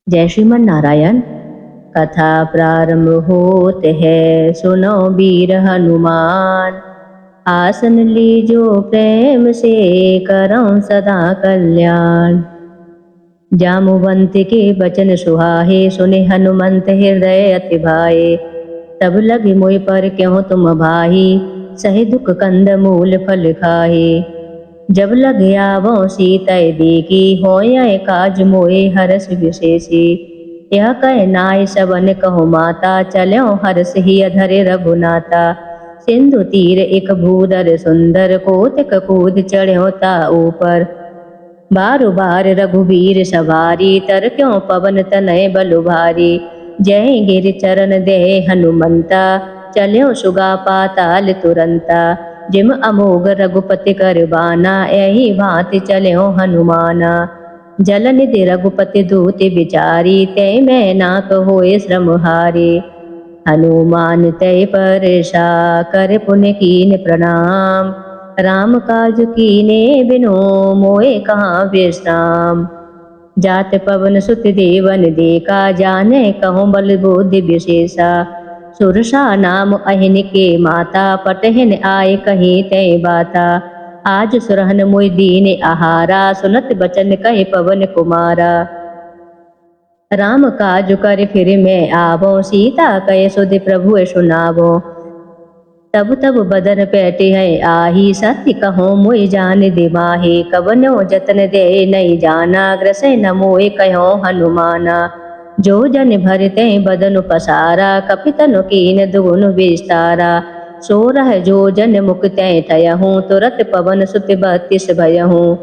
जय श्रीमन नारायण। कथा प्रारंभ होत है, सुनो वीर हनुमान। आसन लीजो प्रेम से, करो सदा कल्याण। जामुवंत के बचन सुहाए, सुने हनुमंत हृदय अति भाए। तब लगे मोय पर क्यों तुम भाई, सहे दुख कंद मूल फल खाए। जब लगे आवो सीतय देखी, होय काज मोए हरस विशेषी। यह कह नाय सबन कहो माता, चलो हरस ही अधरे रघुनाथा। सिंधु तीर एक भूदर सुंदर, कोतिक कूद चढ़्यो ता ऊपर। बार बार रघुवीर सवारी, तर क्यों पवन तनय बलु भारी। जय गिर चरण दे हनुमंता, चल्यो सुगा पाताल तुरंता। जिम अमोघ रघुपति कर बाना, यही भांति चल्यो हनुमाना। जल निधि रघुपति दूति बिचारी, तय मैं ना होए श्रम हारी। हनुमान तय परसा, कर पुण्य कीन प्रणाम। राम काज कीने बिनो, मोए कहाँ विश्राम। जात पवन सुत देवन देखा, जाने कहूँ बल बुद्धि विशेषा। सुरसा नाम अहिन के माता, पटहन आए कहीं तय बाता। आज सुरहन मुय दीन आहारा, सुनत बचन कहे पवन कुमारा। राम काज कर फिर मैं आवो, सीता कहे सुध प्रभु सुनावो। तब तब बदन पैटे है आही, सत्य कहो मोय जान दे माहे। कवनो जतन दे नहीं जाना, ग्रसै न मोय कहो हनुमाना। जो जन भरते बदन पसारा, कपितनु कीन दुगुन विस्तारा। सोरह जो जन मुक्त ठयहूँ, तुरत पवन सुत बत्तीस भयहूँ।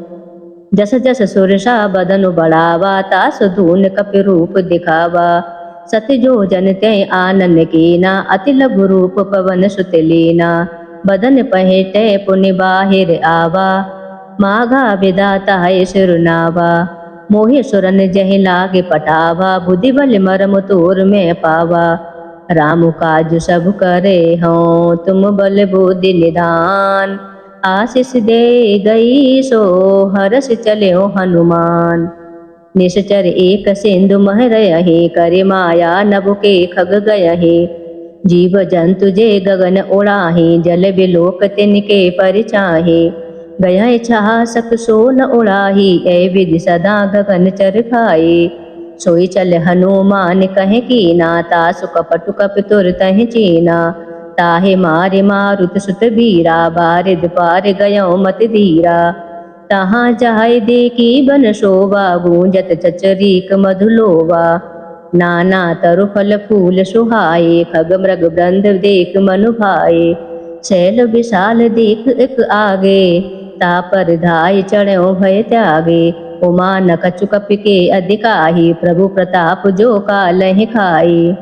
जस जस सुरसा बदन बढ़ावा, तास धून कपि रूप दिखावा। सत जो जन तय आनन कीना, अति लघु रूप पवन सुत लीना। बदन पहेटे पुनि बाहिर आवा, माघा विदाता है सिरुनावा। मोहि सुरन जहि लागे पटावा, बुद्धि बल मरम तोर में पावा। राम काज सब करे हों, तुम बल बुद्धि निधान। आशीष दे गई सो, हरस चल्यो हनुमान। निश्चर एक सिंधु मह रहे, करे माया नभ के खग गयहे। जीव जंतु जे गगन उड़ाहे, जल बिलोक तिनके परिचाहे। गया छहा सक सो न उड़ाही, ए विधि सदा गगन चर खाए। सोई चल हनुमान कहे कीना, तासु कपटु कपि तुर तह चीना। ताहे मारे मारुत सुत बीरा, बारिद पार गयो मत धीरा। तहाँ जाय देखी बन शोभा, गूंजत चचरीक मधुलोवा। नाना तरु फल फूल सुहाए, खग मृग वृंद देख मनु भाए। शैल विशाल देख एक आगे, तापर धाय चढ़ो भय त्यागे। उमा न कछु कपि के अधिकाही, प्रभु प्रताप जो कालहि खाई।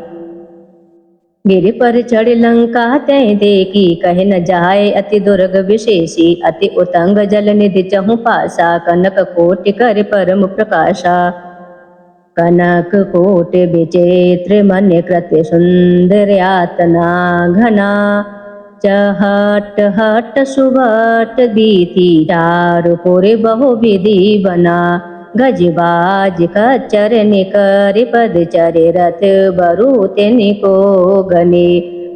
गिरि पर चढ़ लंका तय देखी, कहे न जाय अति दुर्ग विशेषी। अति उतंग जल निधि चहु पासा, कनक कोटि कर परम प्रकाशा। कनक कोटि विचित्र मन कृत्य सुंदर यातना घना। चहट हट सुभट बीती, चारु पुर बहु विधि बना। गजबाज खच्चर निकर पद चरे, रथ बरु तिनको गने।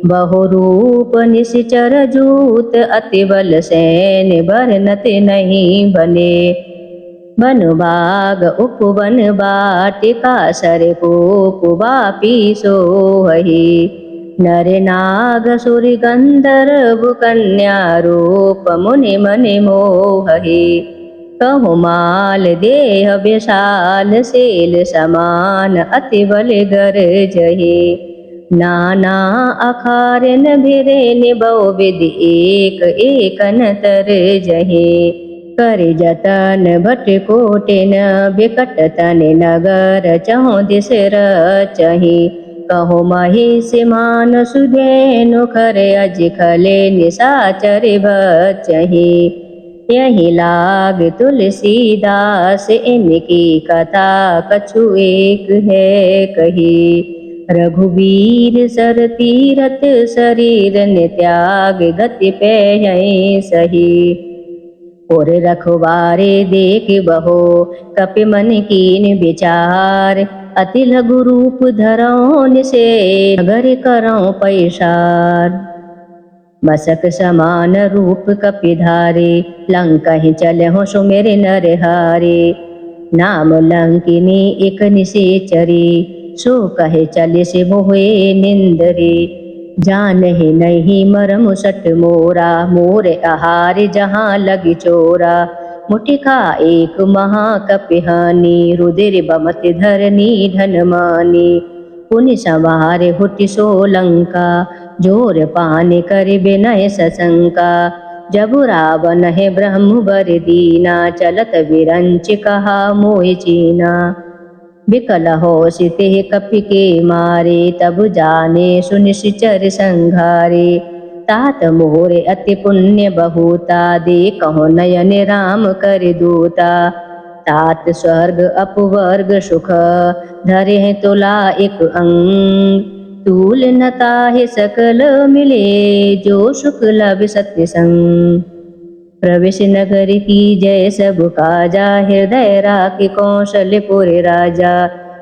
बहुरूप निश्चर जूत, अति बल सैन बरनत नहीं बने। बन बाग उपवन बाटिका, सर कोप वापी सोहहि। नर नाग सुर गंधर्व, कन्या रूप मुनि मनि मोहहि। कहु माल देह विशाल, सेल समान अति बल गरजहि। नाना अखारन भिरे, निबौ विधि एक एकन तरजहि। कर जतन भट कोटिन, बिकट तन नगर चहु दिस रचहि। कहो महिष मान सुधेनु, खर अज खले निशाचर बचहि। यही लाग तुलसीदास, इनकी कथा कछु एक है कही। रघुवीर सर तीरथ, शरीर न त्याग गति पे सही। और रखवारे देख बहो, कपि मन कीन विचार। अति लघु रूप धरऊं निसे नगर करऊं पैसार। मसक समान रूप कपिधारे लंका ही चले हो सुमेरे नरहारे। नाम लंकिनी एक निशेचरी सो कहे चले से मोहे निंदरे। जान ही नहीं मरम सट मोरा मोर आहार जहाँ लगी चोरा। मुटिका एक महाकपिहानी रुदिर बमत धरनी धनमानी। पुनि सवार हुटि सो लंका जोर पान कर बिनय सशंका। जब रावण है ब्रह्म बर दीना चलत विरंच कहा मोहि चीना। विकल हो सिते कपि के मारे तब जाने सुनिश्चर संघारे। तात मोरे अति पुण्य बहुता देखो नयन राम कर दूता। तात स्वर्ग अपवर्ग सुख धरे हैं तुला एक अंग। तूल नता है सकल मिले जो सुख लब सत्य संग। प्रवेश नगर की जय सब काजा हृदय राखि कौशलपुर राजा।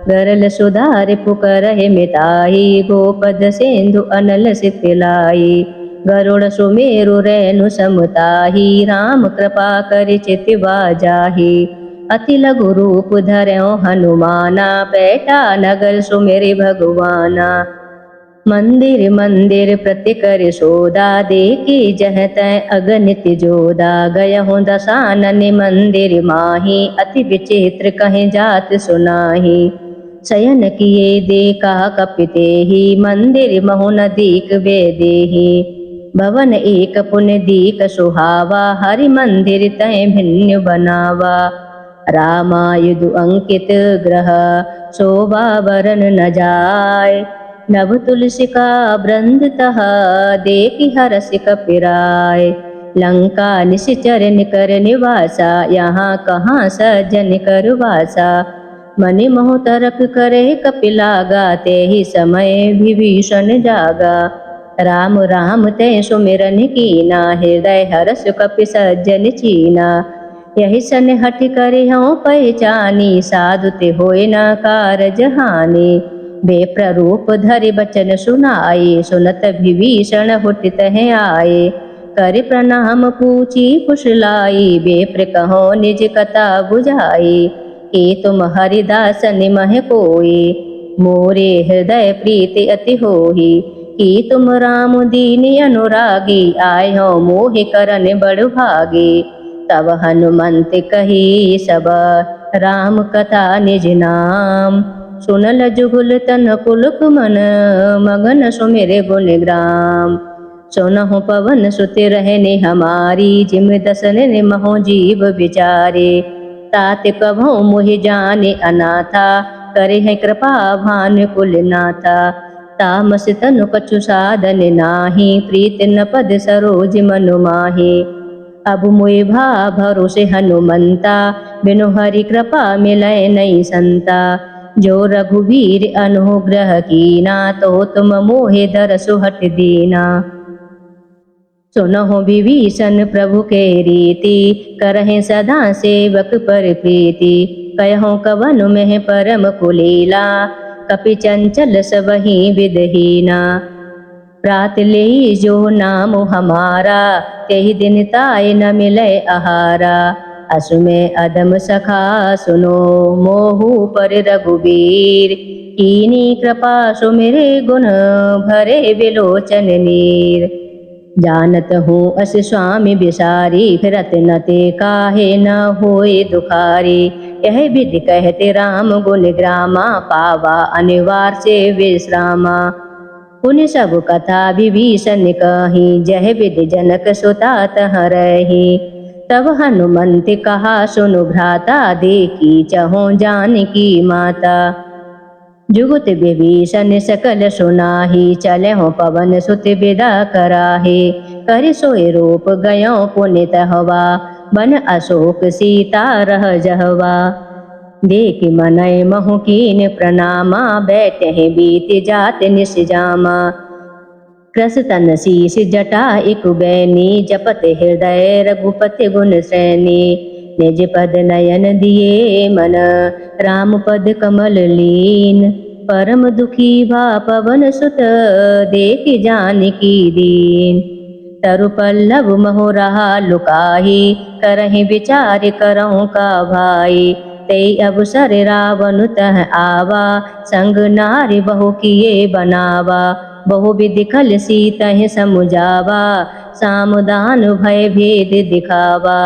गरल सुधार पुकर है मिताई गोपद सिंधु अनल सितलाई। गरुड़ सुमेरु रेणु समताही राम कृपा कर चित बाजाही। अति लघु रूप धर्यो हनुमाना बैठा नगर सुमेरे भगवाना। मंदिर मंदिर प्रति कर सोदा देखी जह तै अगणित जोदा। गय हूँ दशानन मंदिर माही अति विचित्र कहीं जात सुनाही। शयन किए देखा कपिते ही मंदिर महु नदीक वेदेही। भवन एक पुण्य दीक सुहावा हरि मंदिर तय भिन्न बनावा। रामायुध अंकित ग्रह शोभा वरन न जाय। नभ तुलसी का वृंद तह देखि हरस कपिराय। लंका निश्चर निकर निवासा यहाँ कहाँ सज्जन कर वासा। मनि मोह तरक करे कपिलागा ते ही समय विभीषण जागा। राम राम ते सुमिरन कीना हृदय हरस कपि सज्जन चीना। यही सन हट करे हों पहचानी साधु ते होए न कारज हानि। बेप्ररूप धरि बचन सुनाए सुनत विभीषण हुटित है आए। कर प्रणाम पूछी कुशलाई बेप्र कहो निज कथा बुझाई। के तुम हरिदास निमह कोई मोरे हृदय प्रीति अति होही। कि तुम राम दीन अनुरागी आए हो मोहि करन बड़ भागी। तब हनुमंत कही सब राम कथा निज नाम। सुनल जुगुल तन पुलक मन मगन सुमिरे गुण ग्राम। सुनहु पवन सुत रहने हमारी जिम दसन निमहो जीव विचारे। तात कभो मोहि जाने अनाथा करे है कृपा भान कुल नाथा। तामस तनु कछु साधन नाही प्रीत न पद सरोज मनु माहे। अब मोहि भा भरोसे हनुमंता बिनु हरि कृपा मिलय नहीं संता। जो रघुवीर अनुग्रह कीना तो तुम मोहे दरसु हट दीना। सुनहु विभीषण प्रभु के रीति करहि सदा सेवक पर प्रीति। कहूँ कवन में परम कुलीला कपि चंचल सबहि विदहीना। प्रात ले जो नाम हमारा तेहि दिन ताय न मिले आहारा। असु में अदम सखा सुनो मोहु पर रघुबीर। कीनी कृपा सुमिरे गुण भरे विलोचन नीर। जानत हूँ अस स्वामी बिसारी फिरत न ते काहे न होए दुखारी। यह विधि कहते राम गुण ग्रामा पावा अनिवार्य से विश्रामा। पुनि सब कथा विभीषण कही जह विधि जनक सुता तह रही। तब हनुमंत कहा सुनु भ्राता देखी चहु जानकी माता। जुगुत विभीषण सकल सुनाही चले हो पवन सुत विदा कराहे। कर सोए रूप गयो पुनित हवा बन अशोक सीता रह जहवा। देख मनय महु कीन प्रणामा बैठे हैं बीत जात निस जामा। कृस तन शीश जटा इक बैनी जपत हृदय रघुपति गुण सैनी। निज पद नयन दिए मन, राम पद कमल लीन। परम दुखी भा पवन सुत, देख जानकी दीन। तरु पल्लव महो रहा लुकाही, करहि विचार करहु का भाई। ते अवसर रावण तह आवा, संग नारी बहु किए बनावा। बहु विधि खल सीतहि समुझावा, सामदान भय भेद दिखावा।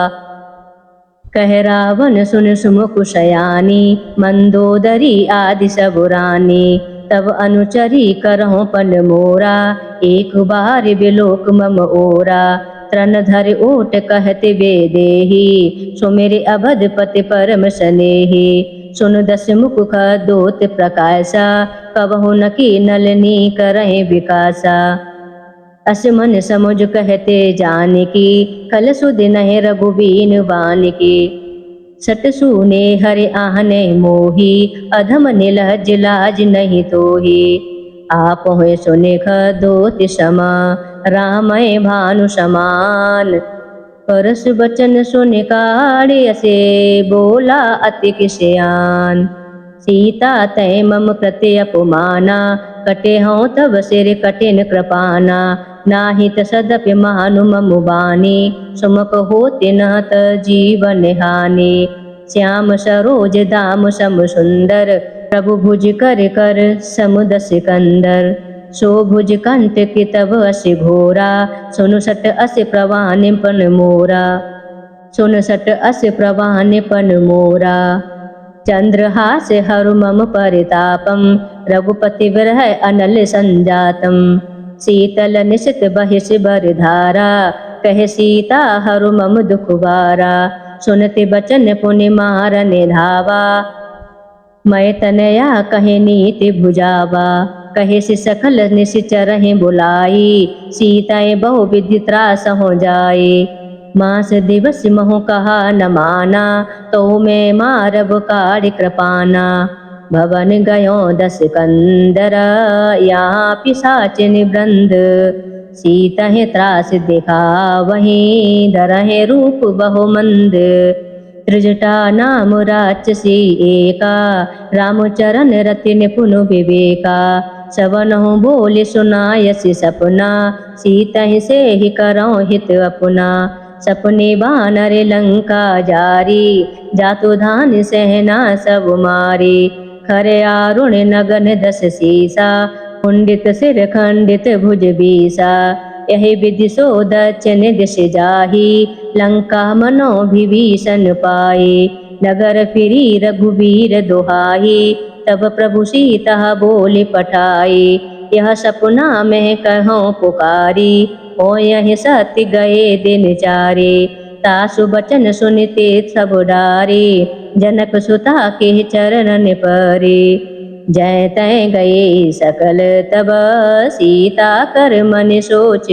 कह रावण सुन सुमुख शयानी, मंदोदरी आदि सब रानी। तब अनुचरी करहु पन मोरा, एक बार बिलोक मम ओरा। तृण धर ओट कहत बेदेही, सुमिर अवधपति परम सनेही। सुन दस मुख खदोत प्रकाशा, कबहु न की नलनी करहि विकासा। अस मन समुझ कहते जानकी, कल सुध नहि रघुबीन बानकी। सट सूने हरि आहने मोही, अधम निलज लाज नहीं तोही। आप हुए सुने खदोति समा, रामय भानु समान। परस बचन सुन काढ़े असे, बोला अति किसयान। सीता तय मम प्रति अपमाना, कटे हूँ तब सिर कठिन कृपाना। नाहित सदपि मानु मम बानी, सुमक होते नत जीवन हानि। श्याम सरोज दाम सम सुंदर, प्रभु भुज कर कर समुद सिकंदर। सो भुज कंठ की तब अस घोरा, सुनु सट अस प्रवान पन मोरा। सुन सट अस प्रवान पन मोरा। चंद्रहास हरु मम परितापम, रघुपति विरह अनल संजातम। शीतल निशित बहिष बर धारा, कह सीता हरु मम दुख बारा। सुनति बचन पुनि मारन धावा, मैं तनया कहे नीति भुजावा। कहे से सकल निशिचरहि बुलाई, सीताएं बहु विधि त्रास हो जाए। मास दिवस महु कहा न माना, तो मैं मारब काढ़ कृपाना। भवन गयो दस कंदर, यहाँ पिशाचिन वृंद। सीतहि त्रास दिखा वहीं, धरहि रूप बहु मंद। त्रिजटा नाम राक्षसी एका, रामचरण रति निपुण विवेका। सवनहु बोल सुनायसि सपना, सीतहि से ही करौ हित अपना। सपने बानर लंका जारी, जातु धान सहना सब मारी। खरे आरुण नगन दस सीसा, कुंडित सिर खंडित भुज बीसा। यही विधि सो दक्षिण दिश जाही, लंका मनो विभीषण पाए। नगर फिरी रघुबीर दुहाई, तब प्रभु सीता बोल पठाई। यह सपना में कहो पुकारी, ओ यही सत्य गए दिन चारे। तासु बचन सुनते सब डारे, जनक सुता के चरणन परे। जय तय गए सकल तब, सीता कर मन सोच।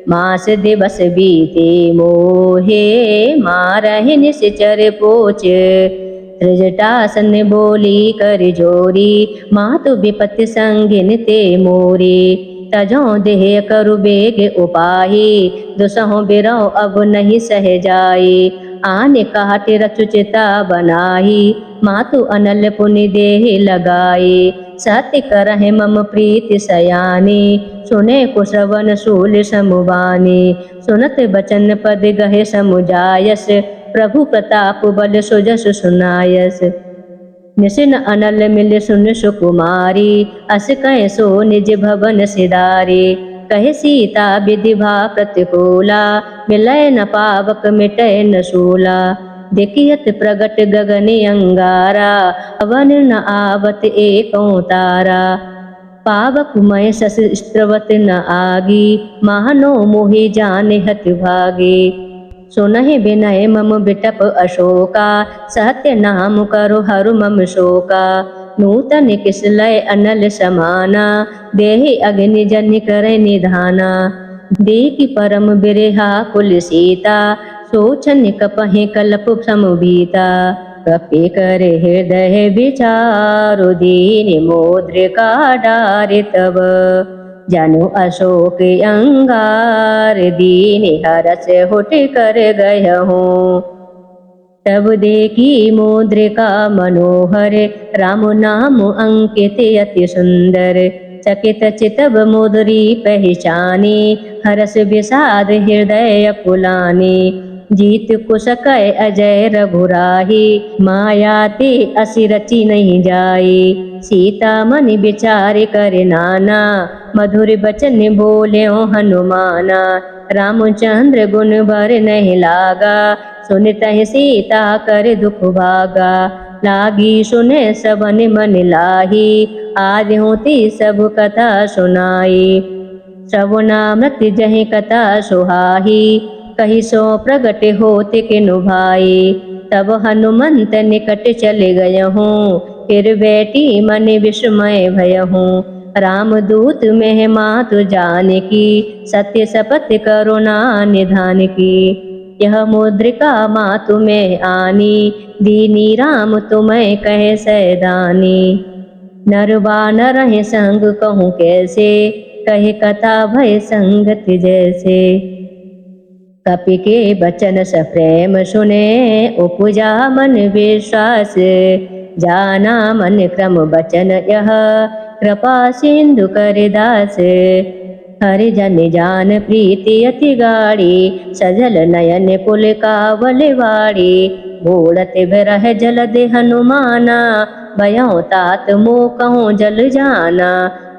मास दिवस बीते मोहे, मारहि निश्चर पोच। त्रिजटासन बोली कर जोरी, मातु विपत्ति संगिन ते मोरी। तजो देह करु बेग उपाही, दुसहो बिरौ अब नहीं सह जाए। आने काट रचुचिता बनाही, मातु अनल पुनि देह लगाए। सत्य करहि मम प्रीति सयानी, सुने कुशवन शूल समुबानी। सुनत बचन पद गहे समुजायस, प्रभु प्रताप बल सुजस सुनायस। निसिन अनल मिल सुन सुकुमारी, अस कह सो निज भवन सिधारी। कहे सीता विधि भा प्रतिकूला, मिलय न पावक मिटय न शूला। देखियत प्रगट गगन अंगारा, अवन न आवत एकौ तारा। पावक मय सस स्त्रवत न आगी, मानो मोहि जाने हत भागी। सुनहि विनय मम बिटप अशोका, सत्य नाम करु हरु मम शोका। नूतन किसलय अनल समाना, देहि अग्नि जन्य करय निधाना। देखि परम बिरहा कुल सीता, सोचन कपहि कल्प समभीता। कपि कर हृदय विचारु, दीन मोद्रिका डारि तब। जनु अशोक अंगार, दीन हरस हुट कर गयहूँ। तब देखी मुद्रिका मनोहर, राम नाम अंकित अति सुंदर। चकित चितव मुद्री पहचानी, हरस विषाद हृदय कुलानी। जीत कुश कै अजय रघुराही, माया ते असि रचि नहीं जाई। सीता मन विचार कर नाना, मधुर बचन बोल्यों हनुमाना। रामचंद्र गुण बर नहीं लागा, सुनतहि सीता कर दुख भागा। लागी सुने सबन मन लाही, आदि होती सब कथा सुनाई। श्रवणामृत जहि कथा सुहाही, कही सो प्रगट होते किनु भाई। तब हनुमंत निकट चले गयहूँ, फिर बैठी मन विस्मय भयहूँ। रामदूत महिमा तु जानकी, सत्य शपथ करुणा निधान की। यह मुद्रिका मातु में आनी, दीनी राम तुम्हें कहे सैदानी। नर बानर हैं संग कहूँ कैसे, कहे कथा भय संगत जैसे। कपि के बचन सप्रेम सुने, उपजा मन विश्वास। जाना मन क्रम बचन यह, कृपा सिंधु कर दास। हरि जन जान प्रीति अति गाढ़ी, सजल नयन पुल कावल वाड़ी। घोड़त बिरह जलद हनुमाना, भयउ तात मोह कहूँ जल जाना।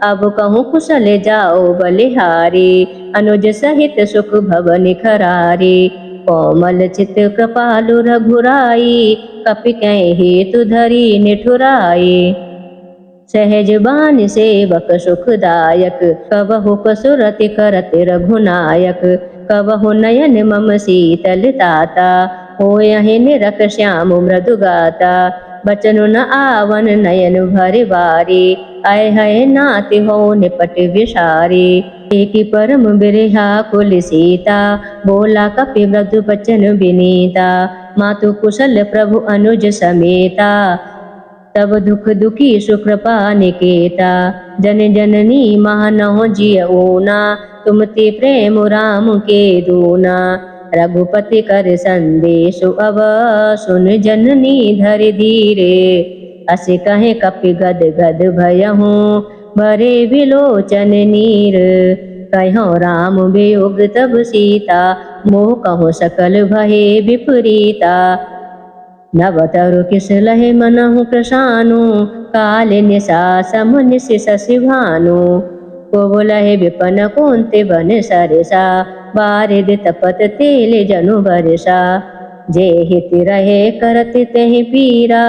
अब कहूँ कुशल जाओ बलिहारी, अनुज सहित सुख भवन खरारी। कोमल चित कृपालु रघुराई, कपि कहि हेतु धरी निठुराई। सहज बान सेवक सुखदायक, कबहु कसुरति करत रघुनायक। कबहु नयन मम शीतल ताता, होयहि निरख श्याम मृदु गाता। बचनु न आवन नयन भर बारी, आय है नाति हो निपट विषारी। एक परम बिरहा कुल सीता, बोला कपि मृदु बचन विनीता। मातु कुशल प्रभु अनुज समेता, तब दुख दुखी सुकृपा निकेता। जन जननी मानहु जिय ऊना, तुम ते प्रेम राम के दूना। रघुपति कर संदेश अब, सुन जननी धर धीरे। अस कहे कपि गद गद भयहूँ, भरे विलोचन नीर। कहो राम वियोग तब सीता, मोह कहो सकल भये विपरीता। नव तरु किस लहे मनहु प्रसानु, काल निशा सम निश शशि भानु। को लहे विपन कुंति बन सरसा, बारिद तपत तेल जनु बरसा। जे हित रहे करत तेहि पीरा,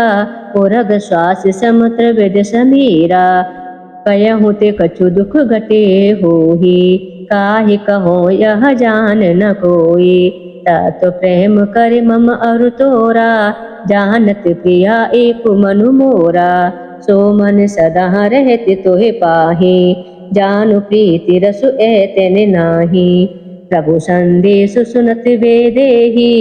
उरग श्वास समुद्र विद समीरा। कयहु ते कछु दुख घटे होही, काहि कहो यह जान न कोई। तात प्रेम कर मम अरु तोरा, जानत प्रिया एक मनु मोरा। सो मन सदा रहति तोहि पाहि, जानु प्रीति रसु ऐतन नाही। प्रभु संदेश सुनत बेदेहि,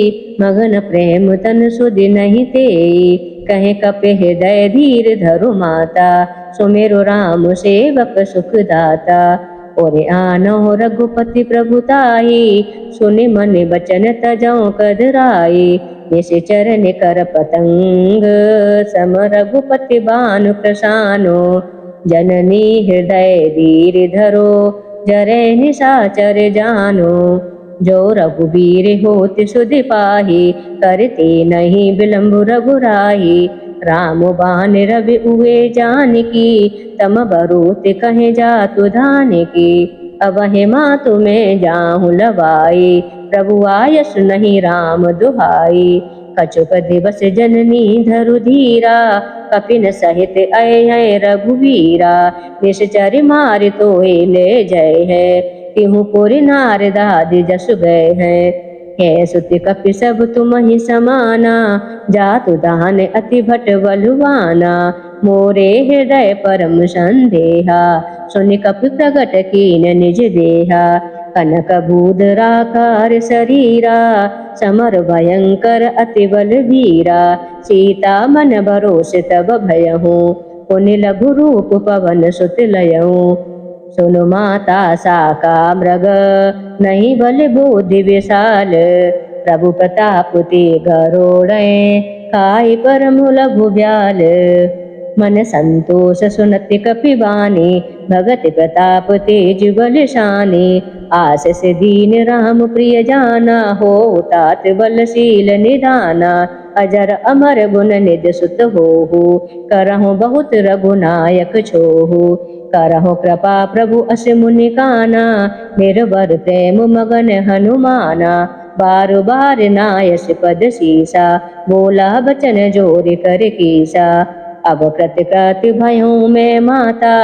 मगन प्रेम तन सुधि नहीं तेई। कहे कपि हृदय धीर धरु माता, सुमिरु राम सेवक सुख दाता। और आनो रघुपति प्रभुताई, सुनि मन बचन तजौ कदराई। निश्चर निकर पतंग, सम रघुपति बानु प्रसानो। जननी हृदय धीर धरो, जरे निशाचर जानो। जो रघुबीर होत सुधि पाहि, करते नहीं विलंब रघुराई। राम बान रवि उए जानकी, तम बरूत कहे जातु धानकी। अबहि मातु में जाहु लवाई, प्रभु आयस नहीं राम दुहाई। कछुक दिवस जननी धरु धीरा, कपिन सहित अय रघुवीरा। निश्चर मार तोय ले जय है, तिहु पुर नारदादि जस गए हैं। है सुति कपि सब तुम ही समाना, जातु दान अति भट बलवाना। मोरे हृदय परम संदेहा, सुनि कपि प्रगट कीन निज देहा। कनक भूधराकार शरीरा, समर भयंकर अति बलवीरा। सीता मन भरोसे तब भयहूँ, पुनि लघु रूप पवन सुत लयहूँ। सुनु माता साका मृग, नहीं बल बुद्धि विशाल। प्रभु प्रताप ते गरोड़े खाई परम लघु ब्याल मन संतोष सुनति कपिवानी भगत प्रताप तेज बलशानी आस से दीन राम प्रिय जाना हो तात बलशील निधाना अजर अमर गुण निज सुत होहु करहु बहुत रघुनायक छोहु करहु कृपा प्रभु अस मुनि काना निर्भर प्रेम मगन हनुमाना बार बार नायस पद सीसा बोला बचन जोर कर कीसा अब कृत कृत भयों में माता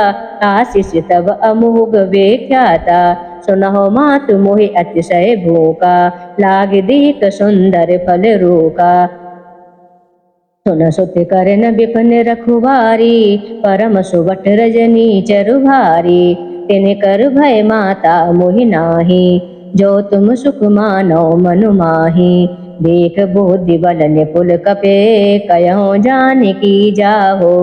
आशीष तब अमोघ व्याख्याता सुनहो मातु मोहि अतिशय भूखा लाग दीक सुंदर फल रोका सुन सुत करन विपन रखुवारी परम सुवट रजनी चरुभारी तिन कर भय माता मोहि नाही जो तुम सुख मानो मनु माही देख बुद्धि बल निपुल कपे कयो जानकी जाहो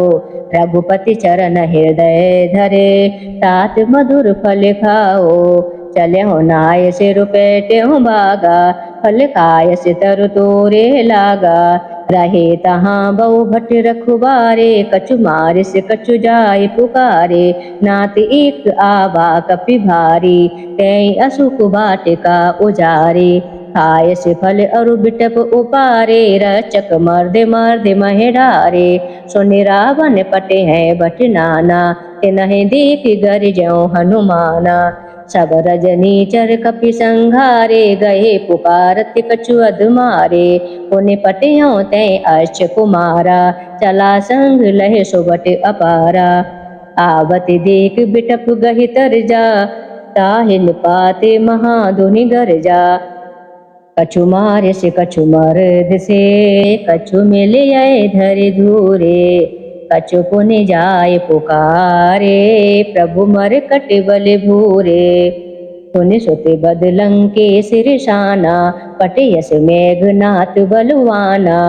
रघुपति चरण हृदय धरे तात मधुर फल खाओ चले हो नाय सिर पेटे हो बागा फल खाय से तरु तोरे लागा रहे तहाँ बहु भट रखुबारे कछु मारे से कछु जाय पुकारे नात एक आवा कपि भारी तै असुख बाटिका उजारे खाय से फल अरु बिटप उपारे रचक मर्दे मर्दे महे डारे सुनि रावण पटे हैं बट नाना तिन्हि देख गर ज्यों हनुमाना सब रजनीचर कपि संघारे गए पुकारत कछु अधमारे पुनि पटियों तै अर्च कुमारा चला संग लहे सुबट अपारा आवत देख बिटप गहि तर जा ताहिन पाते महाधुनि गरजा कछु मारे से कछु मर्द से कछु मिले धरि धूरे कछु पुनि जाय पुकारे प्रभु मर कट बल भूरे पुनि सुति बदलंके सिर शाना पटियस मेघनाथ बलवाना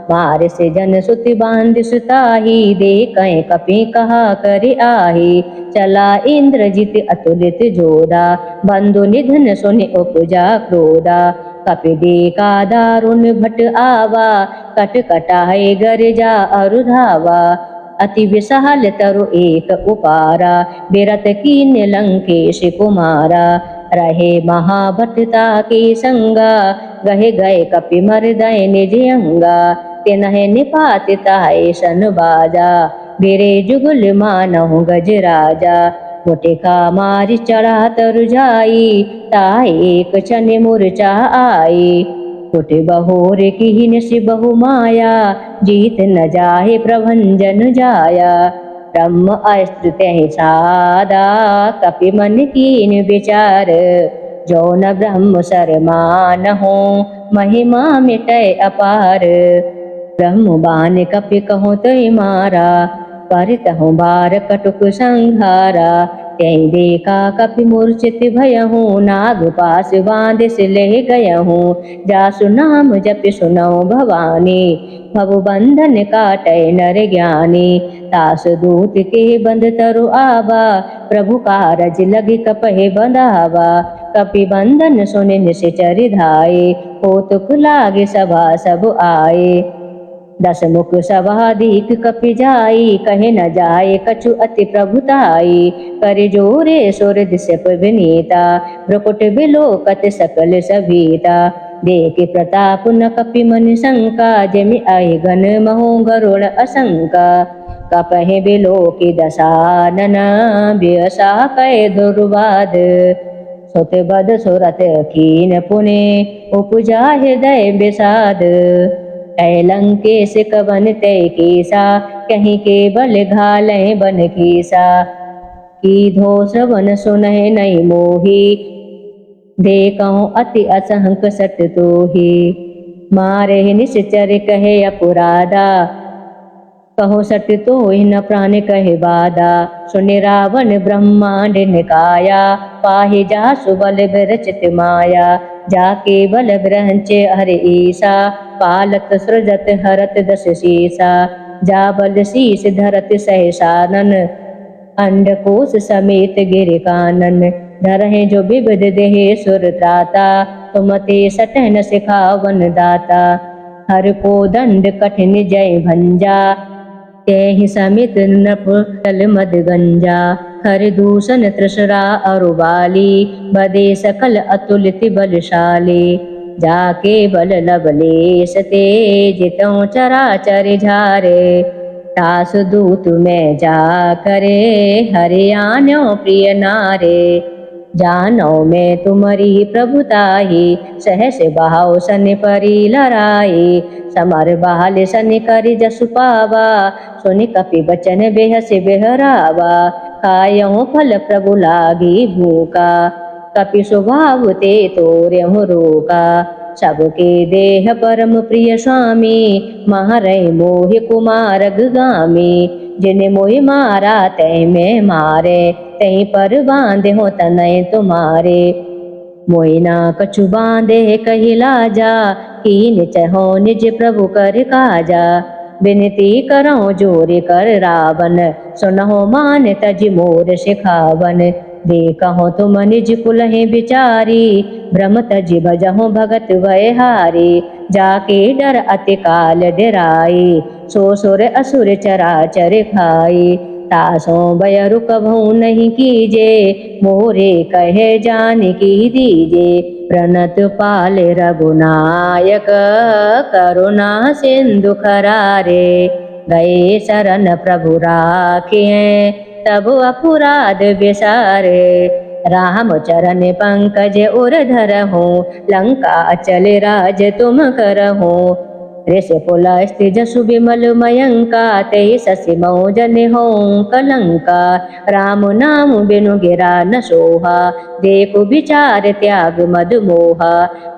मार से जन सुति बांध सुताही दे कहीं कपि कहा कर आही चला इंद्रजित अतुलित जोधा बंधु निधन सुनि उपजा क्रोधा कपि देखा दारुण भट आवा कट कटाए गरजा अरुधावा अति विशाल तरु एक उपारा बिरत कीन लंकेश कुमारा रहे महाभटता के संगा गहे गए कपि मर्दय निज अंगा तिन्हे निपात ताए सन बाजा बिरे जुगल मानहु गज राजा मुटिका मारि चढ़ा तरु जाई ताए एक क्षण मूर्छा आई कुट बहोर कीन से बहु माया जीत न जाहे प्रभंजन जाया ब्रह्म अस्त्र तहि सादा कपि मन कीन विचार जो न ब्रह्म सरमान हो महिमा मिटय अपार ब्रह्म बान कपि कहो तय मारा परितहु बार कटुक संहारा तय देखा कपि मूर्छित भयहु नाग पास बांध से ले गयहु जासु नाम जप सुनो भवानी भव बंधन काटय नर ज्ञानी तास दूत के बंद तरु आवा प्रभु कारज लगी कपहे बंधावा कपि बंधन सुनि निश्चर धाये कौतुक लागे सभा सब आए दस मुख सवादीक कपि जाई कहे न जाए कछु अति प्रभुताई कर जोरे सुर दिशप विनीता भ्रुकुट बिलोकत सकल सभीता देख प्रताप न कपि मन शंका जमि आई घन महो गरुड़ असंका कपहि बिलोकी दशानन व्यसा कै दुर्वाद सुत बद सुरत कीन पुने उपजा हृदय विषाद लंकेश कवन तय केसा कहीं के बल घालें बन कीसा की धो श्रवण सुनहि नहीं मोही देखहु अति असंक सट तोही मारे निश्चर कहे अपराधा कहो सट तो न प्राण कहे बाधा सुनि रावण ब्रह्मांड निकाया पाहि जासु बल विरचित माया जाके बल ग्रहंच हर ईसा पालत सृजत हरत दस शीसा जा बल शीस धरत सहसानन अंडकोश समेत गिर कानन धरहे जो विविध देहे सुर त्राता तुमते सटन सिखावन दाता। हर को दंड कठिन जय भंजा, तेहि समित नृप तल मद गंजा। हर दूषण तृषरा अरुबाली, बदे सकल अतुलित बलशाली। जाके बल लवलेश ते, जितौ चराचर झारे। तास दूत में जा करे, हरि आन्यो प्रिय नारे। जानो मैं तुम्हारी प्रभुताई, सहस बहाव सन परी लराई। समर बहाल सन करि जसु पावा, सुनि कपि बचन बेहस बेहरावा। खायहु फल प्रभु लागी भूखा, कपि स्वभाव ते तोर्यहु रोका। सबके देह परम प्रिय स्वामी, महरै मोहि कुमारग गामी। जिन मोहि मारा तै मैं मारे, तै पर बांधे हो तनय तुम्हारे। मोहि ना कछु बांधे कहि लाजा, कीन चहो निज प्रभु कर काजा। बिनती करौ जोर कर रावण, सुनहु मान तज मोर सिखावन। देखहु तुम निज कुलहि बिचारी, भ्रम तज भजहु भगत भयहारी। जाके डर अति काल डेराई, सो सुर असुर चराचर खाई। तासों भय रुकभु नहीं कीजे, मोरे कहे जानकी दीजे। प्रणत पाल रघुनायक, करुणा सिंधु खरारे। गए शरण प्रभु राखिए, तब अपराध विसारे। राम चरण पंकज उर धरहु, लंका अचल राज तुम करहु। ऋष पुलस्त्य जसु विमल मयंका, तेहि शशि मौजन हों कलंका। राम नाम बिनु गिरा न सोहा, देखु विचार त्याग मद मोहा।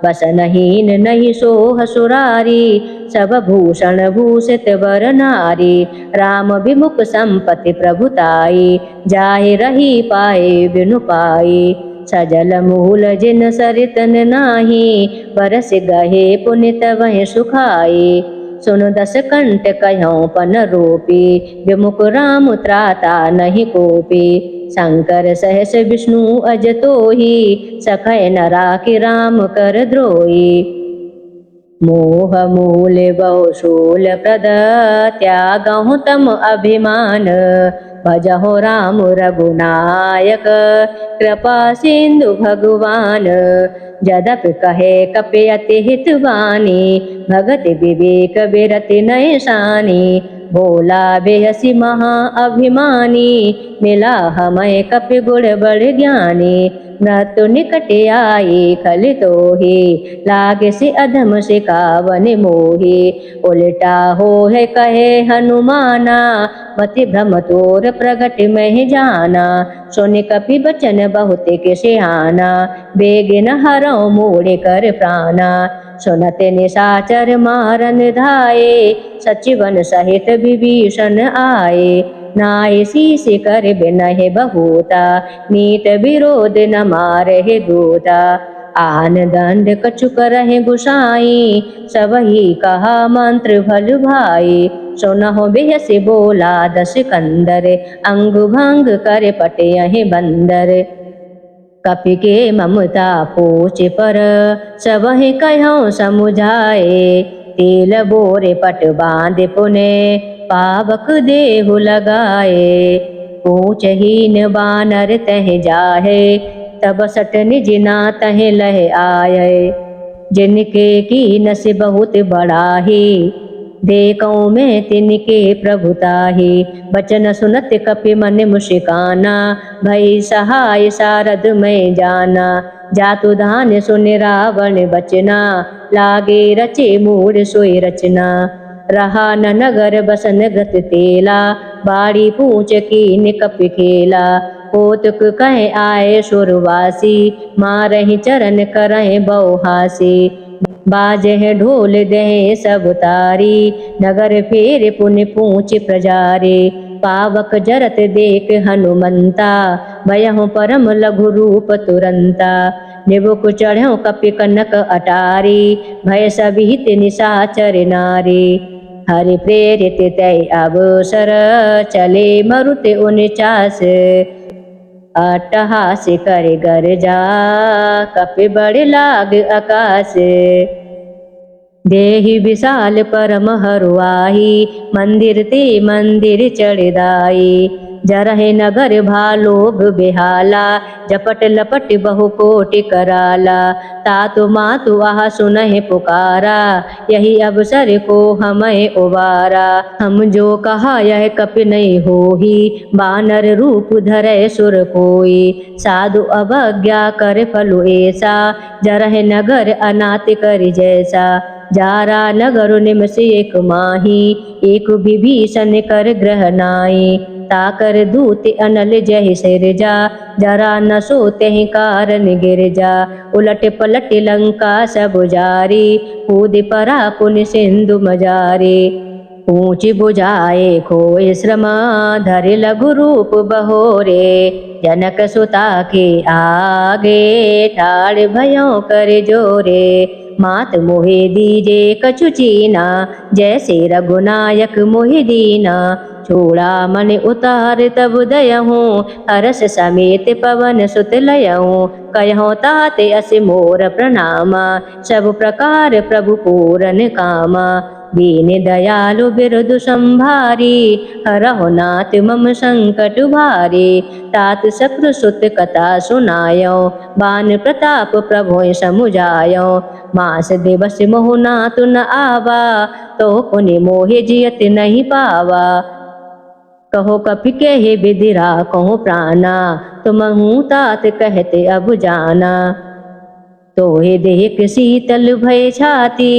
बसनहीन नहीं सोह सुरारी, सब भूषण भूषित वर नारी। राम विमुख संपत्ति प्रभुताई, जाहि रही पाए बिनु पाई। सजल मूल जिन सरितन नाही, बरस गहे पुनित वह सुखाई। सुन दस कंठ कह्यों पन रूपी, विमुख राम त्राता नहीं कोपी। शंकर सहस विष्णु अज तोहि, सखय न राखि राम कर द्रोही। मोह मूल बहु शूल प्रद, त्यागहु तम अभिमान। भजहु राम रघुनायक, कृपा सिंधु भगवान। जदपि कहे कपि अति हित बानी, भगत विवेक बिरति नय सानी। भोला बेहसी महा अभिमानी, मिला हमें कपि गुण बड़ ज्ञानी। मृत्यु निकट आई खल तोहि, लागे से अधम सिखावन मोहि। उल्टा हो है कहे हनुमाना, मति भ्रम तोर प्रगट मह जाना। सुनि कपि बचन बहुत के सिहाना, बेगिन हरौ मोड़ कर प्राणा। सुनत निशाचर मारन धाये, सचिवन सहित विभीषण आए। नाय शीस कर बिनहि बहुता, नीत विरोध न मारहि दूता। आन दंड कछु करहि गुसाई, सबहि कहा मंत्र भल भाई। सुनहु बिहसि बोला दस कंदर, अंग भंग कर पटयहि बंदर। कपि के ममता पोच पर, सबहि कह्यों समुझाए। तेल बोरे पट बांध पुने, पावक देहु लगाए। पूछहीन बानर तह जाहे, तब सट निज ना तह लह आये। जिनके कीन से बहुत बड़ाही, देखौ मैं तिनके प्रभुताही। बचन सुनत कपि मन मुशिकाना, भई सहाय सारद मैं जाना। जातु धान सुन रावण बचना, लागे रचे मूढ़ सोई रचना। रहा न नगर बसन गत तेला, बाड़ी पूछ कीन कपि खेला। कौतुक कह आए सुरवासी, मारहि चरण करहि बहुहासी। बाजह ढोल दहे सब तारी, नगर फेर पुन पूछ प्रजारे। पावक जरत देख हनुमंता, भयहु परम लघु रूप तुरंता। निबुक चढ़्यों कपि कनक अटारी, भय सभीत निशाचर नारी। हरि प्रेरित तै अवसर, चले मरुत 49। अट्टहास कर गरजा कपि बड़ लाग आकाश। देहि विशाल परम हरुआही मंदिर ते मंदिर चढ़दाई। जरहि नगर भालोग बेहाला जपट लपट बहु कोटि कराला। तातु मातु आह सुनहि पुकारा यही अवसर को हमें उबारा। हम जो कहा यह कपि नहीं होही बानर रूप धरे सुर कोई। साधु अवज्ञा कर फलु ऐसा जरहि नगर अनाथ कर जैसा। जारा नगर निमस एक माही एक विभीषण कर ग्रह नाई। ताकर दूत अनल जहि सिरजा जरा न सोते कारण गिरजा। उलट पलट लंका सब जारी कूद परा पुन सिंधु मजारी। ऊंच बुझाए खोए श्रम धर लघु रूप बहोरे। जनक सुता के आगे ठाड़ भयो कर जोरे। मात मोहि दीजे कछु चीना जैसे रघुनायक मोहि दीना। छोड़ा मन उतार तब दयहूँ हरस समेत पवन सुत लयहूँ। कहूँ ताते अस मोर प्रणामा सब प्रकार प्रभु पूरन कामा। दीन दयालु बिरधु संभारी हरहु नाथ मम संकट भारी। तात शक्रु सुत कथा सुनायो बान प्रताप प्रभु समुझायो। मास दिवस मोहु नातु न आवा तो पुनि मोहि जियत नहीं पावा। कहो कपि कहे विधिरा कहो प्राणा तुमहु तात कहते अब जाना। तोहे देख शीतल भय छाती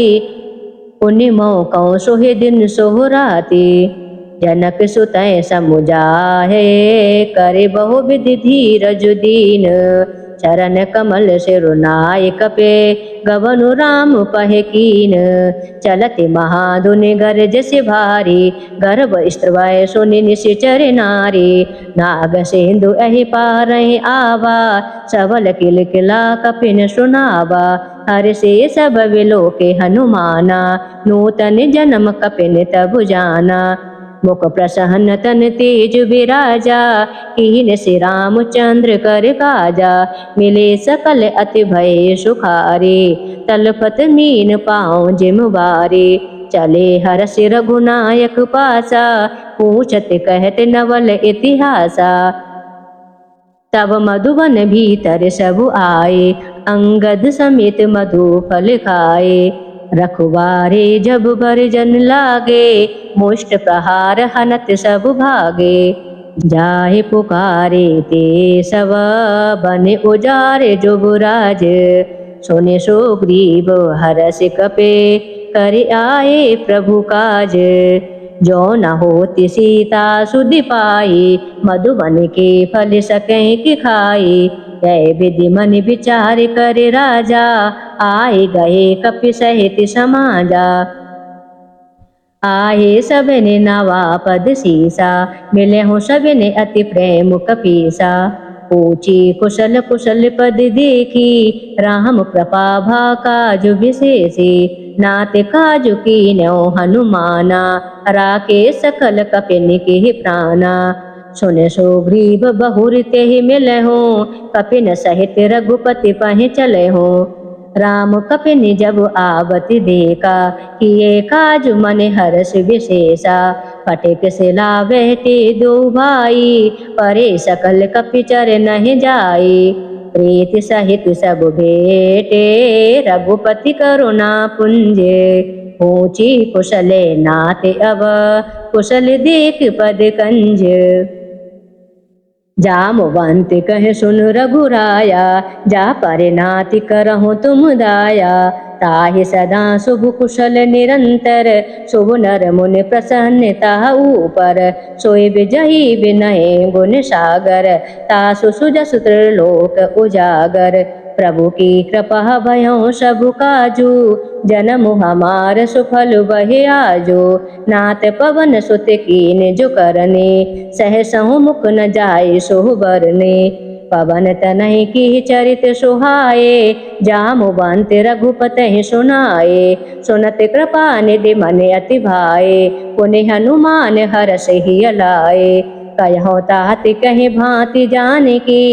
पुनि मौकौ सोहे दिन सोहराती। जनक सुतय समुझाहे करे बहु विधि धीरज दीन। चरण कमल सिरुनाय कपे गवनु राम पहे कीन। चलति महाधुनि गरजस भारी गर्भ स्त्रवय सुनि निशिचर नारी। नाग सिंधु एहि पारहि आवा सबल किलकिला कपिन सुनावा। हर्षे सब विलोके हनुमाना नूतन जन्म कपिन तब जाना। मुख प्रसन्न तन तेज विराजा कीन से रामचंद्र कर काजा। मिले सकल अति भय सुखारे तलपत मीन पाँव जिमवारे। चले हरष रघुनायक पासा पूछत कहत नवल इतिहासा। तब मधुवन भीतर सब आए अंगद समेत मधु फल खाए। रखवारे जब बरजन लागे मुष्ट प्रहार हनत सब भागे। जाहि पुकारे ते सब बन उजारे जुबराज। सुने सुग्रीव हरष कपे कर आए प्रभु काज। जो न होति सीता सुधि पाई मधुबन के फल सकें कि खाई। यह विधि मन विचार कर राजा आए गए कपि सहित समाजा। आए सबने नवा पद सीसा मिले हो सबने अति प्रेम कपीसा। पूछी कुशल कुशल पद देखी राम कृपा भा काजु विशेषी। नाथ काजु कीन्यो हनुमाना राके सकल कपिन के प्राणा। सुन सुग्रीव बहुर तेहि मिलहु कपिन सहित रघुपति पहि चलहु। राम कपिन जब आवत देखा किए काज मन हर्ष विशेषा। फटिक सिला बेटे दो भाई परे सकल कपि चर नहीं जाई। प्रीति सहित सब भेटे रघुपति करुणा पुंज। ऊंची कुशले नाथ अब कुशल देख पद कंज। जामवंत कह सुन रघुराया जा पर नाति करहु तुम दाया। ताहि सदा शुभ कुशल निरंतर शुभ नर मुनि प्रसन्नता ऊपर। सोई विजयी विनय गुण सागर तासु सुजस त्रिलोक उजागर। प्रभु की कृपा भयो सब काजू जन्म हमार सुफल बहे आजो। नाथ पवन सुत कीन जो करने सहसहु मुख न जाय सोह बरने। पवन तनहि की चरित सुहाए जामवंत रघुपति सुनाए। सुनत कृपा निधि मन अति भाए पुनि हनुमान हरषि लाए। कहो तात कहीं भांति जाने की,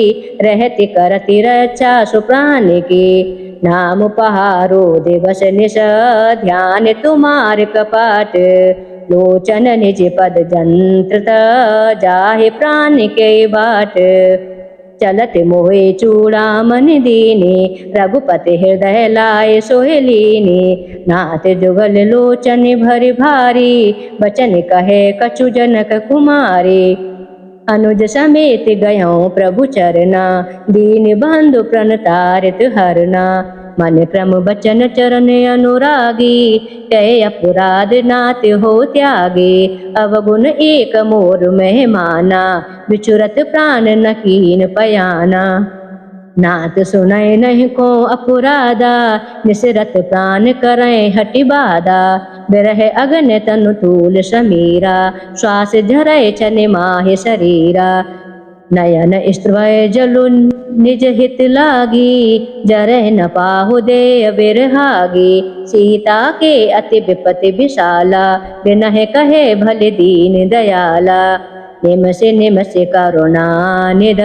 रहती करती रक्षा सुप्राण की। नाम पहारो दिवस निश, ध्यान तुम्हार कपाट। लोचन निज पद जंत्र जाहे प्राण के बाट। चलत मोहे चूड़ामन दीने, रघुपति हृदय लाए सोहलीने। नाथ जुगल लोचन भर भारी, बचन कहे कछु जनक कुमारी। अनुज समेत गयो प्रभु चरना, दीन बंधु प्रण तारित हरना। मन क्रम बचन चरण अनुरागी, कहे अपराध नाथ हो त्यागे। अवगुण एक मोर मेहमाना, विचुरत प्राण न कीन पयाना। नाथ सुनय नहीं को अपराधा, निसरत प्राण करें हटि बाधा। बिरह अगन तनु तूल समीरा, श्वास झरय छन माहि शरीरा। नयन स्त्रवय जलु निज हित लागी, जरह न पाहु देय बिरहागी। सीता के अति विपति विशाला, बिनह कहे भले दीन दयाला। निम से करुणा निध,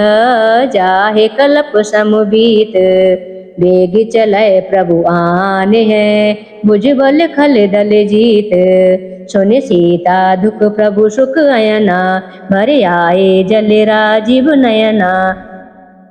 जाहे कल्प समबीत। बेग चलय प्रभु आन है, भुजबल खल दल जीत। सुन सीता दुख प्रभु सुख अयना, भर आए जल राजीव नयना।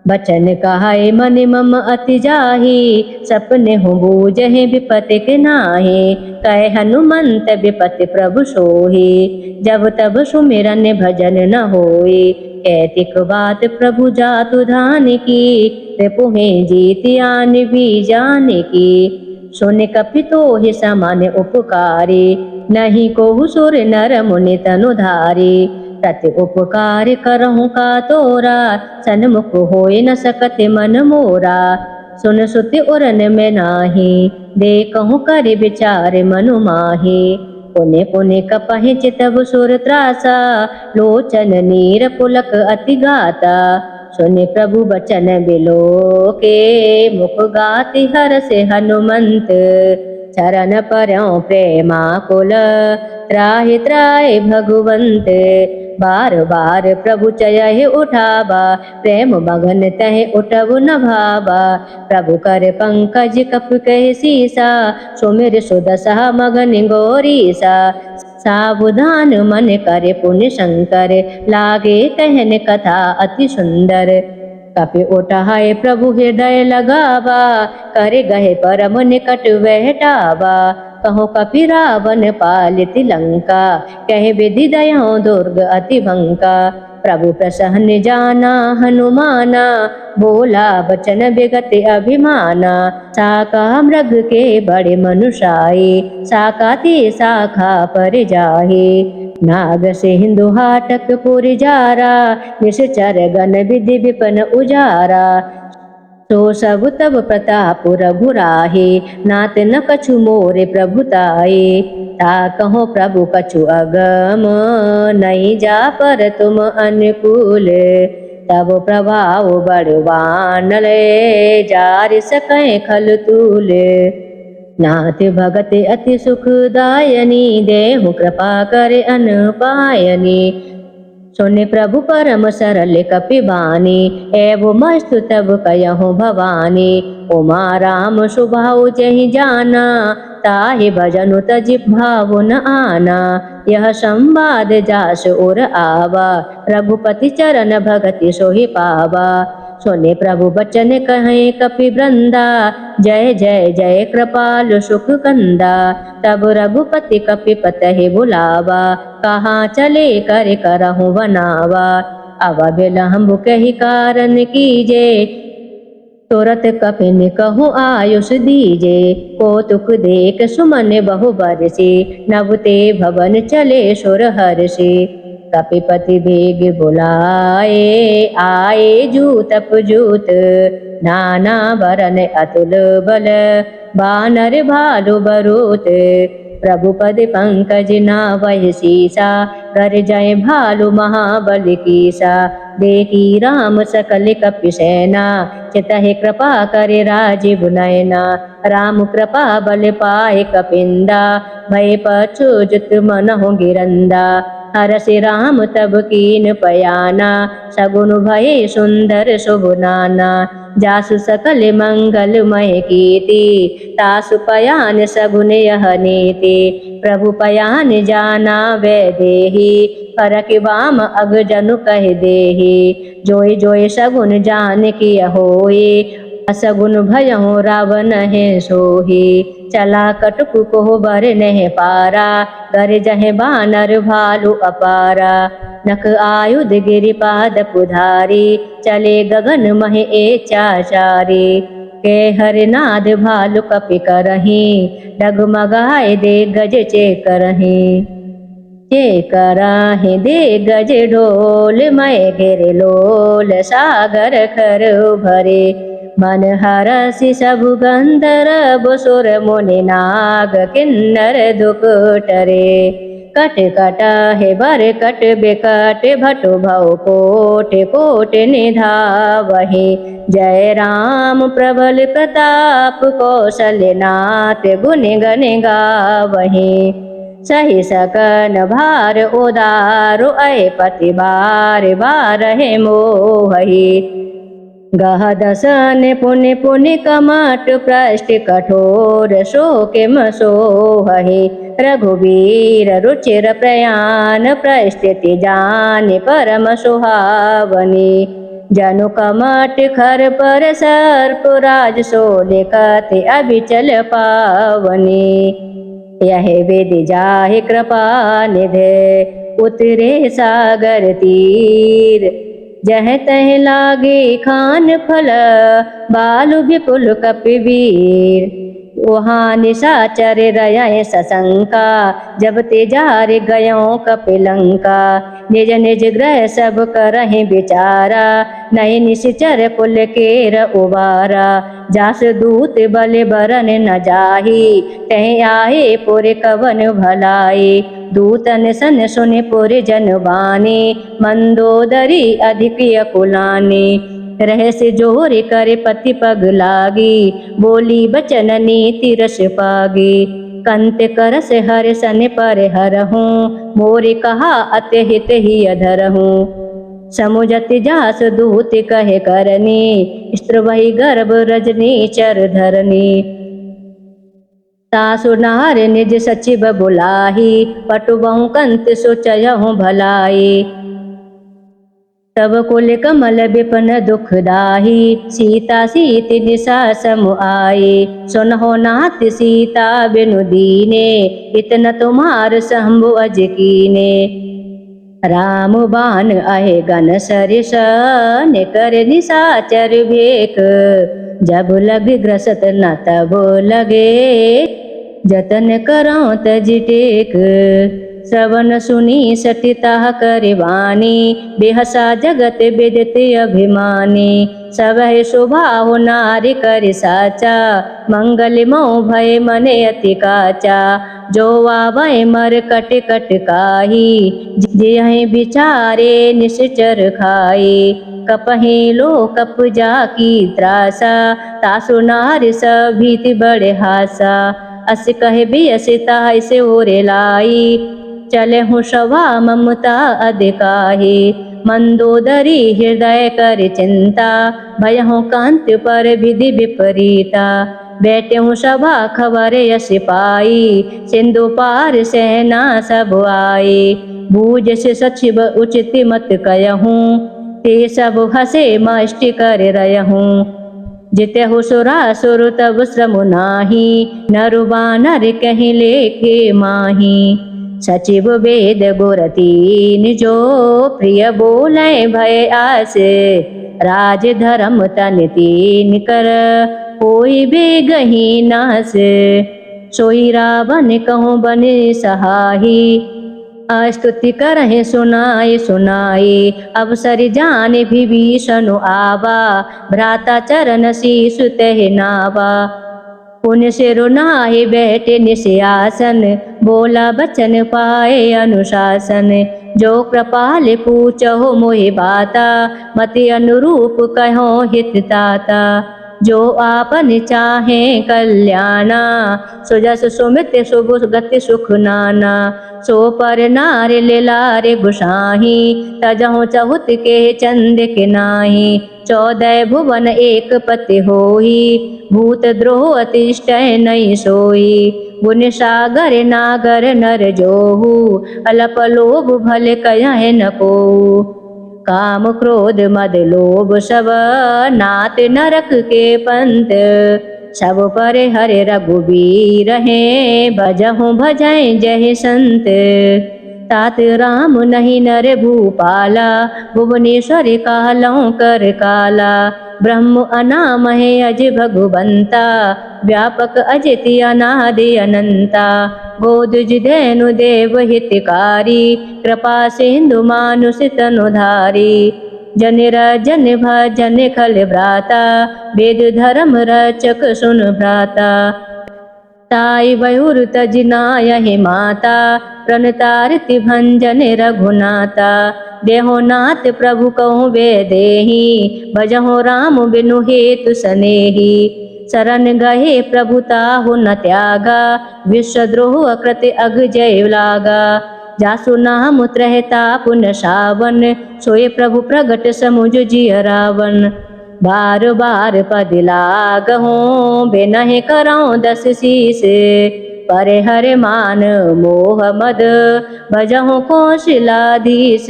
बचन कहाय मन मम अति जाहि, सपने हो बूझहि विपति के नाहि। कहे हनुमंत विपति प्रभु सोहि, जब तब सुमिरन भजन न होई। कैतिक बात प्रभु जातु धान की, रिपुहि जीत आन भी जाने की। सुन कपितो ही समान उपकारी, नहीं कोहु सुर नर मुनि तनुधारी। प्रति उपकार करहु का तोरा, सन्मुख होय न सकत मन मोरा। सुन सुति उरन में नाही, देखहु कर विचार मनु माही। पुने पुने कपहि चितव सुर त्रासा, लोचन नीर पुलक अति गाता। सुनि प्रभु बचन बिलो के, मुख गाति हर से हनुमंत। चरण परयों प्रेमा कुल, त्राहि त्राहि भगवंत। बार बार प्रभु चयहि उठावा, प्रेम मगन तहि उठबु न भावा। प्रभु कर पंकज कप कहि सीसा, सुमिर सुदशा मगन गौरीसा। सावधान मन करे पुण्य शंकर, लागे कहन कथा अति सुंदर। कपि उठाए प्रभु हृदय लगावा, करे गहे परम निकट वहटावा। कहो कपि रावण पालित लंका, कहे विधि दयो दुर्ग अति भंका। प्रभु प्रसन्न जाना हनुमाना, बोला बचन विगत अभिमाना। साका मृग के बड़े मनुषाए, साका ते शाखा पर जाहे। नाग से हिंदु हाटक पुर जारा, निश्चर गण विधि विपन उजारा। तो सब तब प्रताप रघुराहे, नाथ न कछु मोरे प्रभुताए। ता कहो प्रभु कछु अगम, नहीं जा पर तुम अनुकूल। तब प्रभाव बड़वान ले, जार सकै खल तूल। नाथ भगत अति सुखदायनी, देहु कृपा कर अनपायनी। सुन प्रभु परम सरल कपिबानी, एवं मस्तु तब कयहु भवानी। उमा राम सुभाउ जहि जाना, ताहि भजनु तज भाव न आना। यह संवाद जास उर आवा, रघुपति चरण भगति सोहि पावा। सुने प्रभु बचन कहे कपि वृंदा, जय जय जय कृपाल सुख कंदा। तब रघुपति कपि पतहि बुलावा, कहाँ चले कर करहु बनावा। अब बिलम्ब कहि कारण कीजे, तुरत कपिन कहूँ आयुष दीजे। कौतुक देख सुमन बहु बरसे, नवते भवन चले सुर हर्षे। कपिपति बेग बुलाए, आए जूतप जूत। नाना वरन अतुल बल, बानर भालु बरूत। प्रभु पद पंकज नावहि सीसा, कर जय भालु महाबल कीसा। देखी राम सकल कपि सेना, चितहि कृपा करे राजीव नयना। राम कृपा बल पाए कपिंदा, भय पछुत मनहु गिरंदा। हरसि राम तब कीन पयाना, सगुन भये सुंदर शुभ नाना। जासु सकल मंगलमय कीर्ति, तासु पयान सगुन यह नीति। प्रभु पयान जाना वैदेही, फरक बाम अग जनु कह देही। जोय जोय सगुन जान किय होई, असगुन भयहु रावण है सोही। चला कटकु को बर नह पारा, गर जह बानर भालु अपारा। नख आयुध गिरिपाद पुधारी, चले गगन मह ए चाचारी। के हरनाद भालु कपि करही, डगमगाए दे गज चे करही। चे कराहि दे गज ढोल, मय घेर लोल सागर खर भरे। मन हरसि सबु गंधर्व सुर मुनि नाग, किन्नर दुख टरे। कट कटाहे बर कट बिकट, भटु भव कोट कोट निधावहि। जय राम प्रबल प्रताप, कौशल्यनाथ गुण गण गावहि। सही सकन भार उदारु, अय पति बार बारहि मोहि। गह दसन पुनि पुनि कमट, पृष्ठ कठोर शोक सोहहि। रघुवीर रुचिर प्रयाण, परिस्थिति जान परम सुहावनी। जनु कमट खर पर सर्प, राज सोले कति अबिचल पावनी। यह विधि जाहि कृपा निधे, उतरे सागर तीर। जह तह लागे खान फल, बालु विपुल कपिवीर। वहाँ निशाचर रय सशंका, जब तेजार गयों कपिलंका। निज निज ग्रह सब करहि विचारा, नहीं निश्चर कुल केर उबारा। जास दूत बल बरन न जाही, तह आए पुर कवन भलाई। दूतन सन सुनि पुर जन बानी, मंदोदरी अधिक अकुलानी। रहस्य जोर कर पति पग लागी, बोली बचन नीति रस पागी। कंत करस हर सन पर हरहूँ, मोरि कहा अतहित ही अधरहूँ। समुझत जास दूत कहे करनी, स्त्र वही गर्भ रजनी चर धरनी। तासु नार निज सचिव बुलाही, पटुबहु कंत सोचयहु भलाई। तब कुल कमल विपन दुख दाही, सीता सीति निशा समु आई। सुनहो नाथ सीता बिनु दीने, इतना तुम्हार शंभु अज कीने। राम बाण आहे गन सरिस, निकर निशाचर भेक। जब लग ग्रसत न तब लगे, जतन करौ तज टेक। श्रवण सुनी सटिता करिवानी, बेहसा जगत विदित अभिमानी। सबहि स्वभाव नारी कर साचा, मंगल मो भय मने अति काचा। जो आवै मर कट कट काही, जेहि विचारे निश्चर खाई। कपहि लो कप जाकी त्रासा, तासु नारी सभीति बड़े हासा। अस कहे बियसिता से ओरे लाई, चले हूँ सभा ममता अधिकाही। मंदोदरी हृदय कर चिंता, भयहु कांत पर विधि विपरीता। बैठे हूँ सभा खबर यश पाई, सिंधु पार सेना सब आई। बूझ से सचिव उचित मत कहूँ, ते सब हसे मष्टि कर रहूँ। जिते हो सुरासुर तब श्रम नाही, नरु बानर कहीं लेखे माही। सचिव वेद गुर तीन जो, प्रिय बोले भय आस। राज धर्म तन तीन कर, कोई बेगही नास। सोई रावण कहूँ बन सहाही, स्तुति करहि सुनाई सुनाई। अवसर जान विभीषण आवा, भ्राता चरण शीस तह नावा। पुन सिर नाहि बैठे निस्यासन, बोला बचन पाए अनुशासन। जो कृपाल पूछो मोहि बाता, मति अनुरूप कहो हित ताता। जो आपन चाहे कल्याणा, सुजस सुमित शुभ गति सुख नाना। सो पर नार लारे गुसाही, तजहु चहुत के चंद के नाही। 14 भुवन एक पति होई, भूत द्रोह अतिष्ठय नहीं सोई। गुण सागर नागर नर जोहू, अलप लोभ भल कह न कोऊ। काम क्रोध मद लोभ सब, नात नरक के पंत। सब पर हरे रघुबीर हैं, भजहु भजय जय संत। तात राम नहीं नर भूपाला, भुवनेश्वर कालौ कर काला। ब्रह्म अनाम है अज भगवंता, व्यापक अजिति अनादि अनंता। गोदुज धैनु देव हितकारी, कृपा सिंधु मानुष तनुधारी। जनिर जन भजन खल भ्राता, वेद धर्म रचक सुन भ्राता। ताई वयुर तजनायहि माता, प्रणतारति भंजन रघुनाथा। देहो नाथ प्रभु कहूँ वे देही, भजहु राम बिनु हेतु सनेही। शरण गहे प्रभु ताहु न त्यागा, विश्वद्रोह कृत अग जय लागा। जासु नाम त्रहता पुन सावन, सोए प्रभु प्रगट समुझ जिय रावण। बार बार पद लागहूँ, बिनहि करऊँ 10 शीस। परे हरे मान मोह मद, भजहु कौशलाधीश।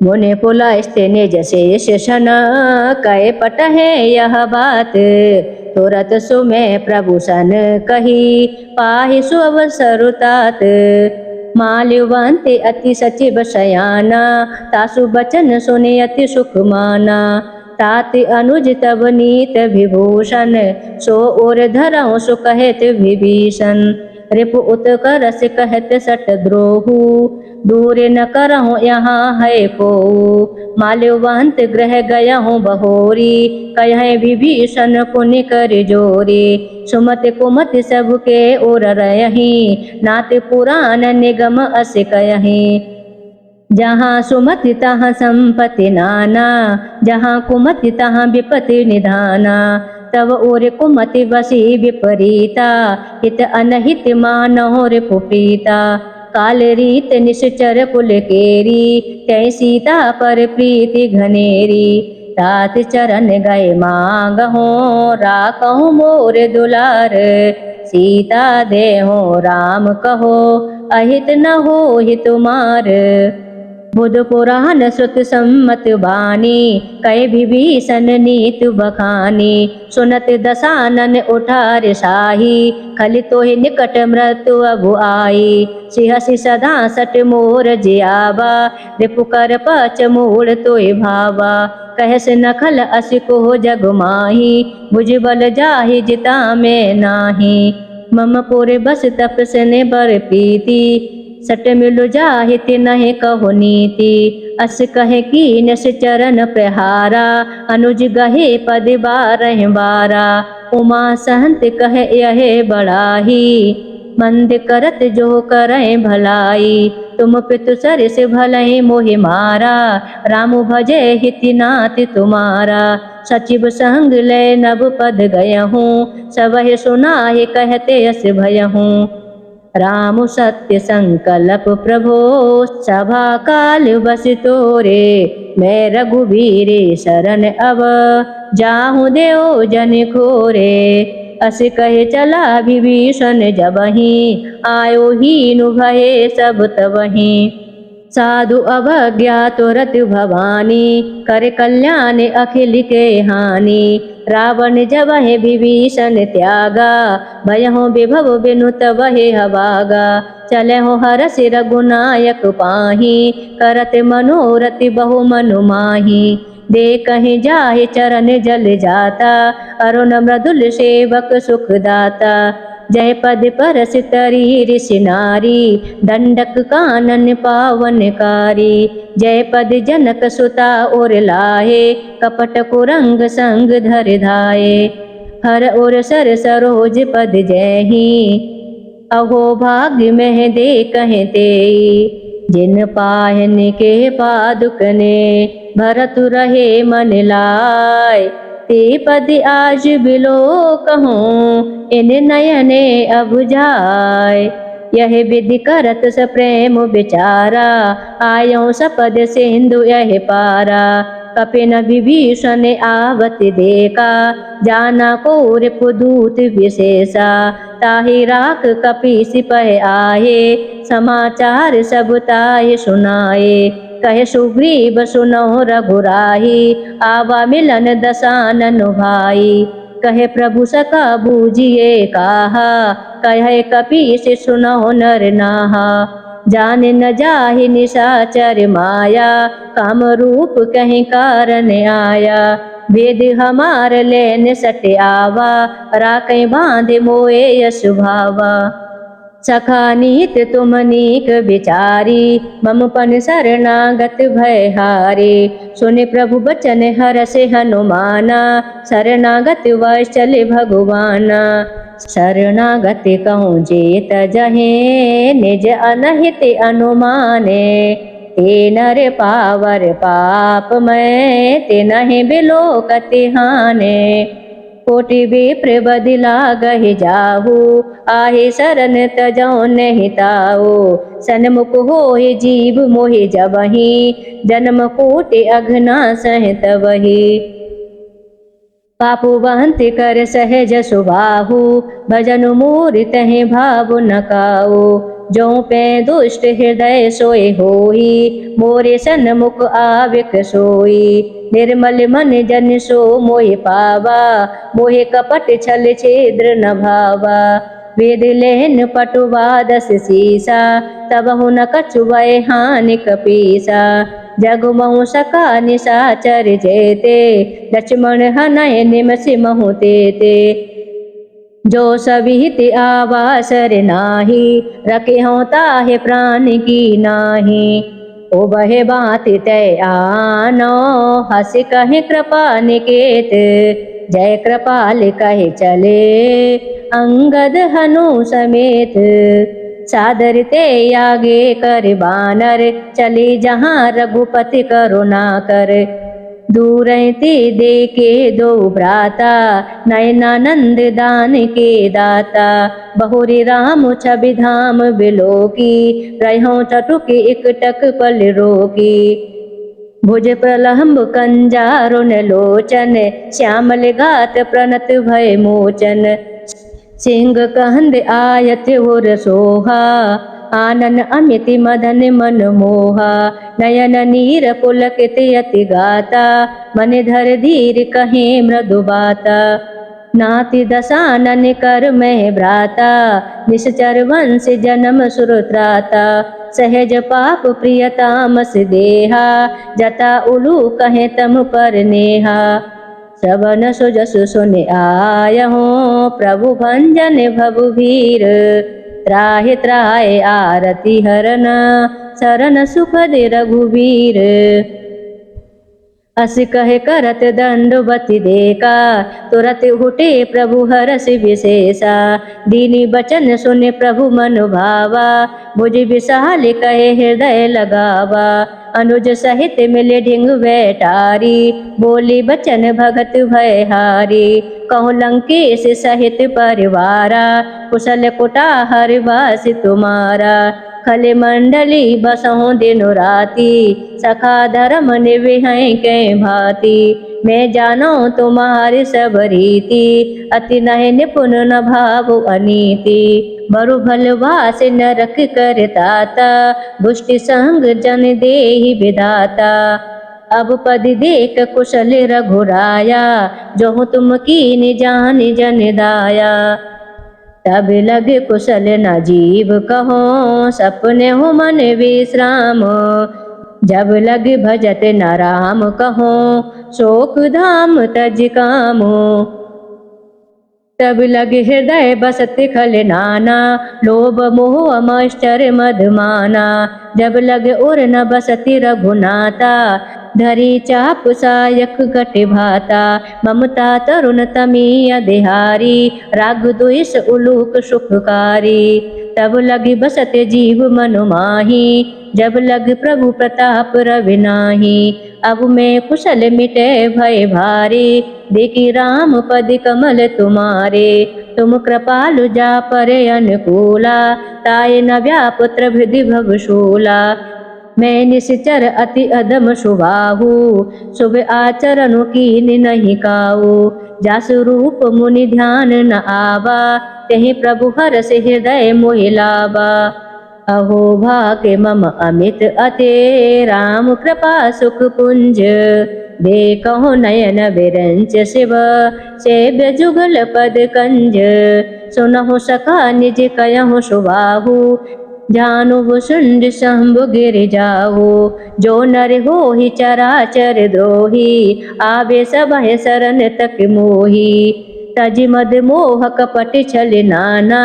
मुनि पुलस्त निज शेष सन, कै पट है यह बात। तुरत सुमें प्रभु सन कही, पाहि सु अवसर तात। माल्यवंत अति सचिव शयाना, तासु बचन सुनि अति सुख माना। तात अनुज तब नीत विभूषण, सो ओर धरऊँ सु कहत विभीषण। रिपु उत्करस कहत सट द्रोहु, दूर न करहूँ यहाँ है कोऊ। माल्यवंत गृह गयहूँ बहोरी, कह विभीषण पुनि कर जोरी। सुमत कुमत सबके ओर रहही, नाथ पुराण निगम अस कहही। जहाँ सुमति तहाँ संपत्ति नाना, जहाँ कुमति तहाँ विपत्ति निधाना। तब ओर कुमति बसी विपरीता, हित अनहित मानहु रिपु प्रीता। काल रीत निश्चर कुल केरी, तै सीता पर प्रीति घनेरी। तात चरण गए मांगहूँ, राखहूँ मोर दुलार। सीता देहु राम कहो, अहित न होहि तुमार। बुध पुराण सुत सम्मत बानी, कै विभीषण नीत बखानी। सुनत दसानन उठार साही, खलि तोहि निकट मृत्यु अबु आई। सिहसि सदा सट मोर जियावा, रिपु कर पच मूल तोहि भावा। कहस नखल अस को जग माही, भुज बल जाहि जिता में नाही। मम पुर बस तपस्ने बर प्रीति, सट मिलु जाहित नहीं कहो नीति। अस कहे कीनस चरण प्रहारा, अनुज गहे पद बारह बारा। उमा सहंत कहे यहे बड़ाही, मंद करत जो करे भलाई। तुम पितु सरस भलहि मोहि मारा, राम भजे हिति नाथ तुम्हारा। सचिव संग लय नभ पद गयहूँ, सबहि सुनाहि कहते यस भयहूँ। राम सत्य संकल्प प्रभो, सभा काल बस तोरे। मैं रघुबीर शरण अब, जाहूँ देव जन खोरे। अस कहे चला विभीषण जबहि, आयो हीनु भये सब तबहि। साधु अवज्ञा तुरत भवानी, कर कल्याण अखिल के हानि। रावण जबहि विभीषण त्यागा, भयहु विभव बिनु तबहि हवागा। चलहु हरष रघुनायक पाहि, करत मनोरथ बहु मनु माहि। देखहि जाहि चरण जल जाता, अरुण मृदुल सेवक सुख दाता। जय पद परस तरी ऋषि नारी, दंडक कानन पावनकारी। जय पद जनक सुता और लाहे, कपट कुरंग संग धर धाये। हर और सर सरोज पद जयहि, अहो भाग्य मह दे कहे तेई। जिन पाहन के पादुकने, भरत रहे मन लाय। ते पद आज बिलो कहूँ इन नयने अब जाय। यह विधि करत स प्रेम विचारा आयो सपद सिंधु यह पारा। कपिन विभीषण आवत देखा जाना कौर पुदूत विशेषा। ताहि राख कपि सिपह आए समाचार सब ताहि सुनाए। कहे सुग्रीव सुनो रघुराही आवा मिलन दसानन भाई। कहे प्रभु सका बूझिए काहा कहे कपीस सुनो नर नाहा। जान न जाहि निशाचर माया काम रूप कहीं कारण आया। वेद हमार लेन सट आवा राकै बांध मोए यश भावा। सखा नीत तुम नीक विचारी मम पन शरणागत भय हारे। सुनि प्रभु बचन हरष हनुमाना शरणागत वत्सल भगवाना। शरणागत कहूँ जेत जहे निज अनहित अनुमाने। ते नर पावर पाप मैं ते नहीं बिलोकति हाने। कोटि विप्र बदिला गहि जाहू आहे शरण तजौ नहीं ताऊ। सन्मुख होहि जीव मोहि जबहि जन्म कोटि अघना सह तबहि। पापु बहंति कर सहज सुबाहु भजन मोर तहि भाव न काऊ। जो पे दुष्ट हृदय सोए होई मोरे सन्मुख आविक सोई। निर्मल मन जन सो मोहि पावा मोहि कपट छल छिद्र न भावा। वेद लेन पटुवादस सीसा तबहु न कछु भय हानि कपीसा। जगमहु सका निशाचर जेते लक्ष्मण हनय निमसि महु तेते। जो सविहित आवासर नाही रखेहु ताहे प्राण की नाही। ओ बहे बात तय आनो हस कहे कृपा निकेत। जय कृपाल कहे चले अंगद हनु समेत। सादर ते आगे कर बानर चले जहाँ रघुपति करुणा कर। दूर ते देखे दो भ्राता नयनानंद दान के दाता। बहुरी राम छवि धाम बिलोकी रहूं चटुक इकटक पल रोकी। भुज प्रलम्ब कंजारुन लोचन श्यामल गात प्रणत भय मोचन। सिंह कहंद आयत उर सोहा आनन अमिति मदन मन मोहा। नयन नीर पुलकित यति गाता मन धर धीर कहे मृदु बाता। नाति दसानन कर मह भ्राता निश्चर वंश जन्म सुरत्राता। सहज पाप प्रियतामस देहा जता उलू कहे तम पर नेहा। श्रवण सुजस सुन आयहु प्रभु भंजन भव भीर। त्राहि त्राहि आरती हरन शरण सुखद रघुवीर। अस कहे करत दंडवति देखा तुरत उठे प्रभु हरष विशेषा। दीनी बचन सुन प्रभु मन भावा भुज विशाल कहे हृदय लगावा। अनुज सहित मिले ढिंग बैठारी बोली बचन भगत भय हारी। कहूँ लंकेश सहित परिवारा कुशल कुटाहर वास तुम्हारा। खल मंडली बसहु दिनु राती सखा धर्म निविहै के भांति। मैं जानो तुम्हारी सब रीति अति नह निपुण न भाव अनीति। बरु भलवास नरक कर ताता दुष्ट संग जन देहि विधाता। अब पद देख कुशल रघुराया जो तुम कीन जान जन दाया। तब लग कुशल न जीव कहो सपने हो मन विश्राम। जब लग भजत न राम कहो शोक धाम तज काम। तब लग हृदय बसत खल नाना लोभ मोह अमश्चर मधमाना। जब लग उर न बसति रघुनाथा धरी चाप सायक घट भाता। ममता तरुण तमी अधिहारी राग द्वेष उलूक सुखकारी। तब लग बसत जीव मनु माही जब लग प्रभु प्रताप रवि नाही। अब मैं कुशल मिटे भय भारी, देखी राम पद कमल तुम्हारे। तुम कृपालु जा पर अनुकूला, ताय न व्यापुत्र हृदि भवशूला। मैं निश्चर अति अदम सुबाहु, शुभ आचरण कीन नहीं काऊ। जास रूप मुनि ध्यान न आवा, तेहि प्रभु हरष हृदय मोहि लावा। अहो भाग्य मम अमित अते, राम कृपा सुख पुंज। देखो नयन विरंच शिव, सेव्य जुगल पद कंज। सुनहु सखा निज कयहु सुबाहु, जानु सुंड शंभु गिर जाहु। जो नर हो ही चराचर द्रोही, आवे सब शरण तक मोही। तज मद मोह कपट छल नाना,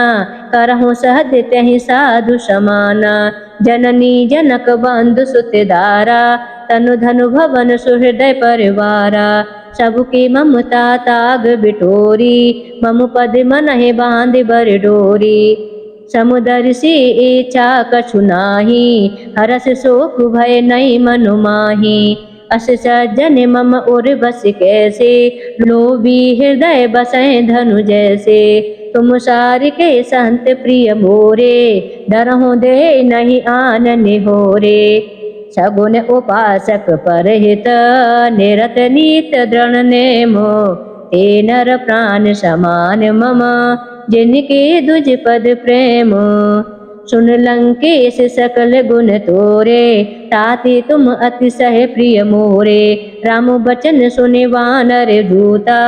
करहु सहद तहि साधु समाना। जननी जनक बंधु सुत दारा, तनु धनु भवन सुहृदय परिवारा। सबकी ममता ताग बिटोरी, मम पद मनहि बांध बर डोरी। समुदर से इच्छा कछु नाही, हरस शोक भय नहीं मनु माही। अस सज्जन मम उर बस कैसे, लोभी हृदय बसै धनु जैसे। तुम सार के संत प्रिय मोरे, डरहु दे नहीं आन निहोरे। सगुन उपासक परहित, निरत नीत दृढ़ नेमो। ते नर प्राण समान मम, जिनके दुज पद प्रेम। सुन लंकेश सकल गुण तोरे, ताति तुम अतिशय प्रिय मोरे। राम बचन सुनि वानर दूता,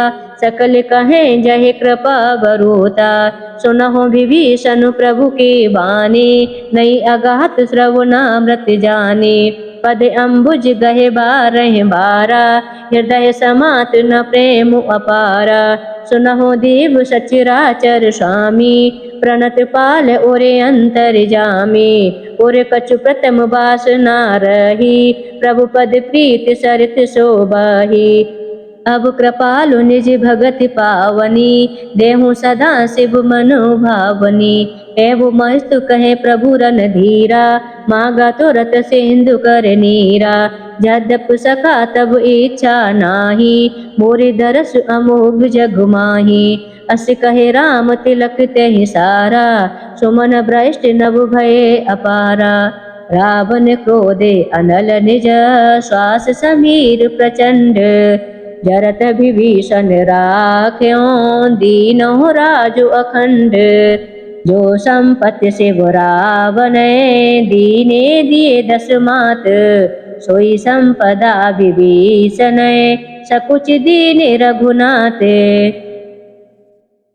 सकल कहे जहि कृपा बरूता। सुनहु विभीषण प्रभु की बानी, नहीं अगात श्रवणामृत जानी। पद अम्बुज गहे बारह बारा, हृदय समात न प्रेम अपारा। सुनहु देव सचराचर स्वामी, प्रणत पाल ओरे अंतर जामी। ओरे कछु प्रथम वासना रही, प्रभु पद प्रीत सरित शोभाही। अब कृपालु निज भगति पावनी, देहु सदा शिव मनो भावनी। एवं मस्तु कहे प्रभु रन धीरा, मागा तुरत सिंधु कर नीरा। जद्यप सका तब इच्छा नाही, मोरे दरस अमोघ जग माही। अस कहे राम तिलक तेहि सारा, सुमन भ्रष्ट नभ भये अपारा। रावण क्रोधे अनल निज, श्वास समीर प्रचंड। जरत विभीषण राख्यों, दीनों राजु अखंड। जो संपत्ति शिव रावण, दीने दिए दस मात। सोई संपदा विभीषण, सकुच दीने रघुनाथ।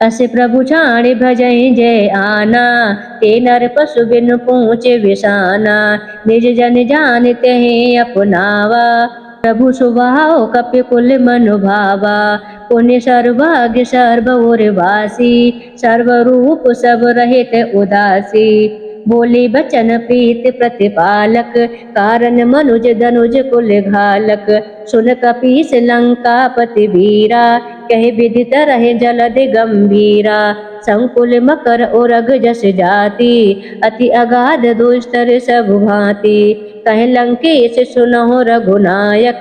अस प्रभु छाड़ भजई जय आना, ते नर पशु बिनु पूछ विषाना। निज जन जानते हैं अपनावा, प्रभु स्वभाव कपि कुल मनु भावा। पुण्य सर्वभाग्य सर्व ओर वासी, सर्वरूप सब रहित उदासी। बोले बचन प्रीत प्रतिपालक, कारण मनुज धनुज कुल घालक। सुन कपीस लंकापति वीरा, कहे विदित रहे जलद गंभीरा। संकुल मकर उरग जस जाति, अति अगाध दुस्तर सब भांति। कहे लंकेश सुनहु रघुनायक,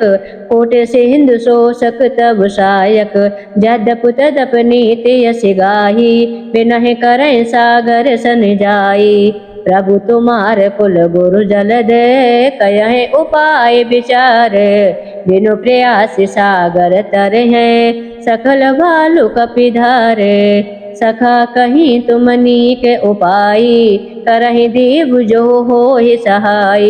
कोट सिंधु शोषक तब सायक। जद्यप तदप नीति यस गाही, बिनहि करै सागर सन जाई। प्रभु तुम्हार कुल गुरु जलद, कयहि उपाय विचार। बिनु प्रयास सागर तरहि, सकल भालु कपिधार। सखा कहीं तुमनी के उपाय, करहि देव जो होहि सहाय।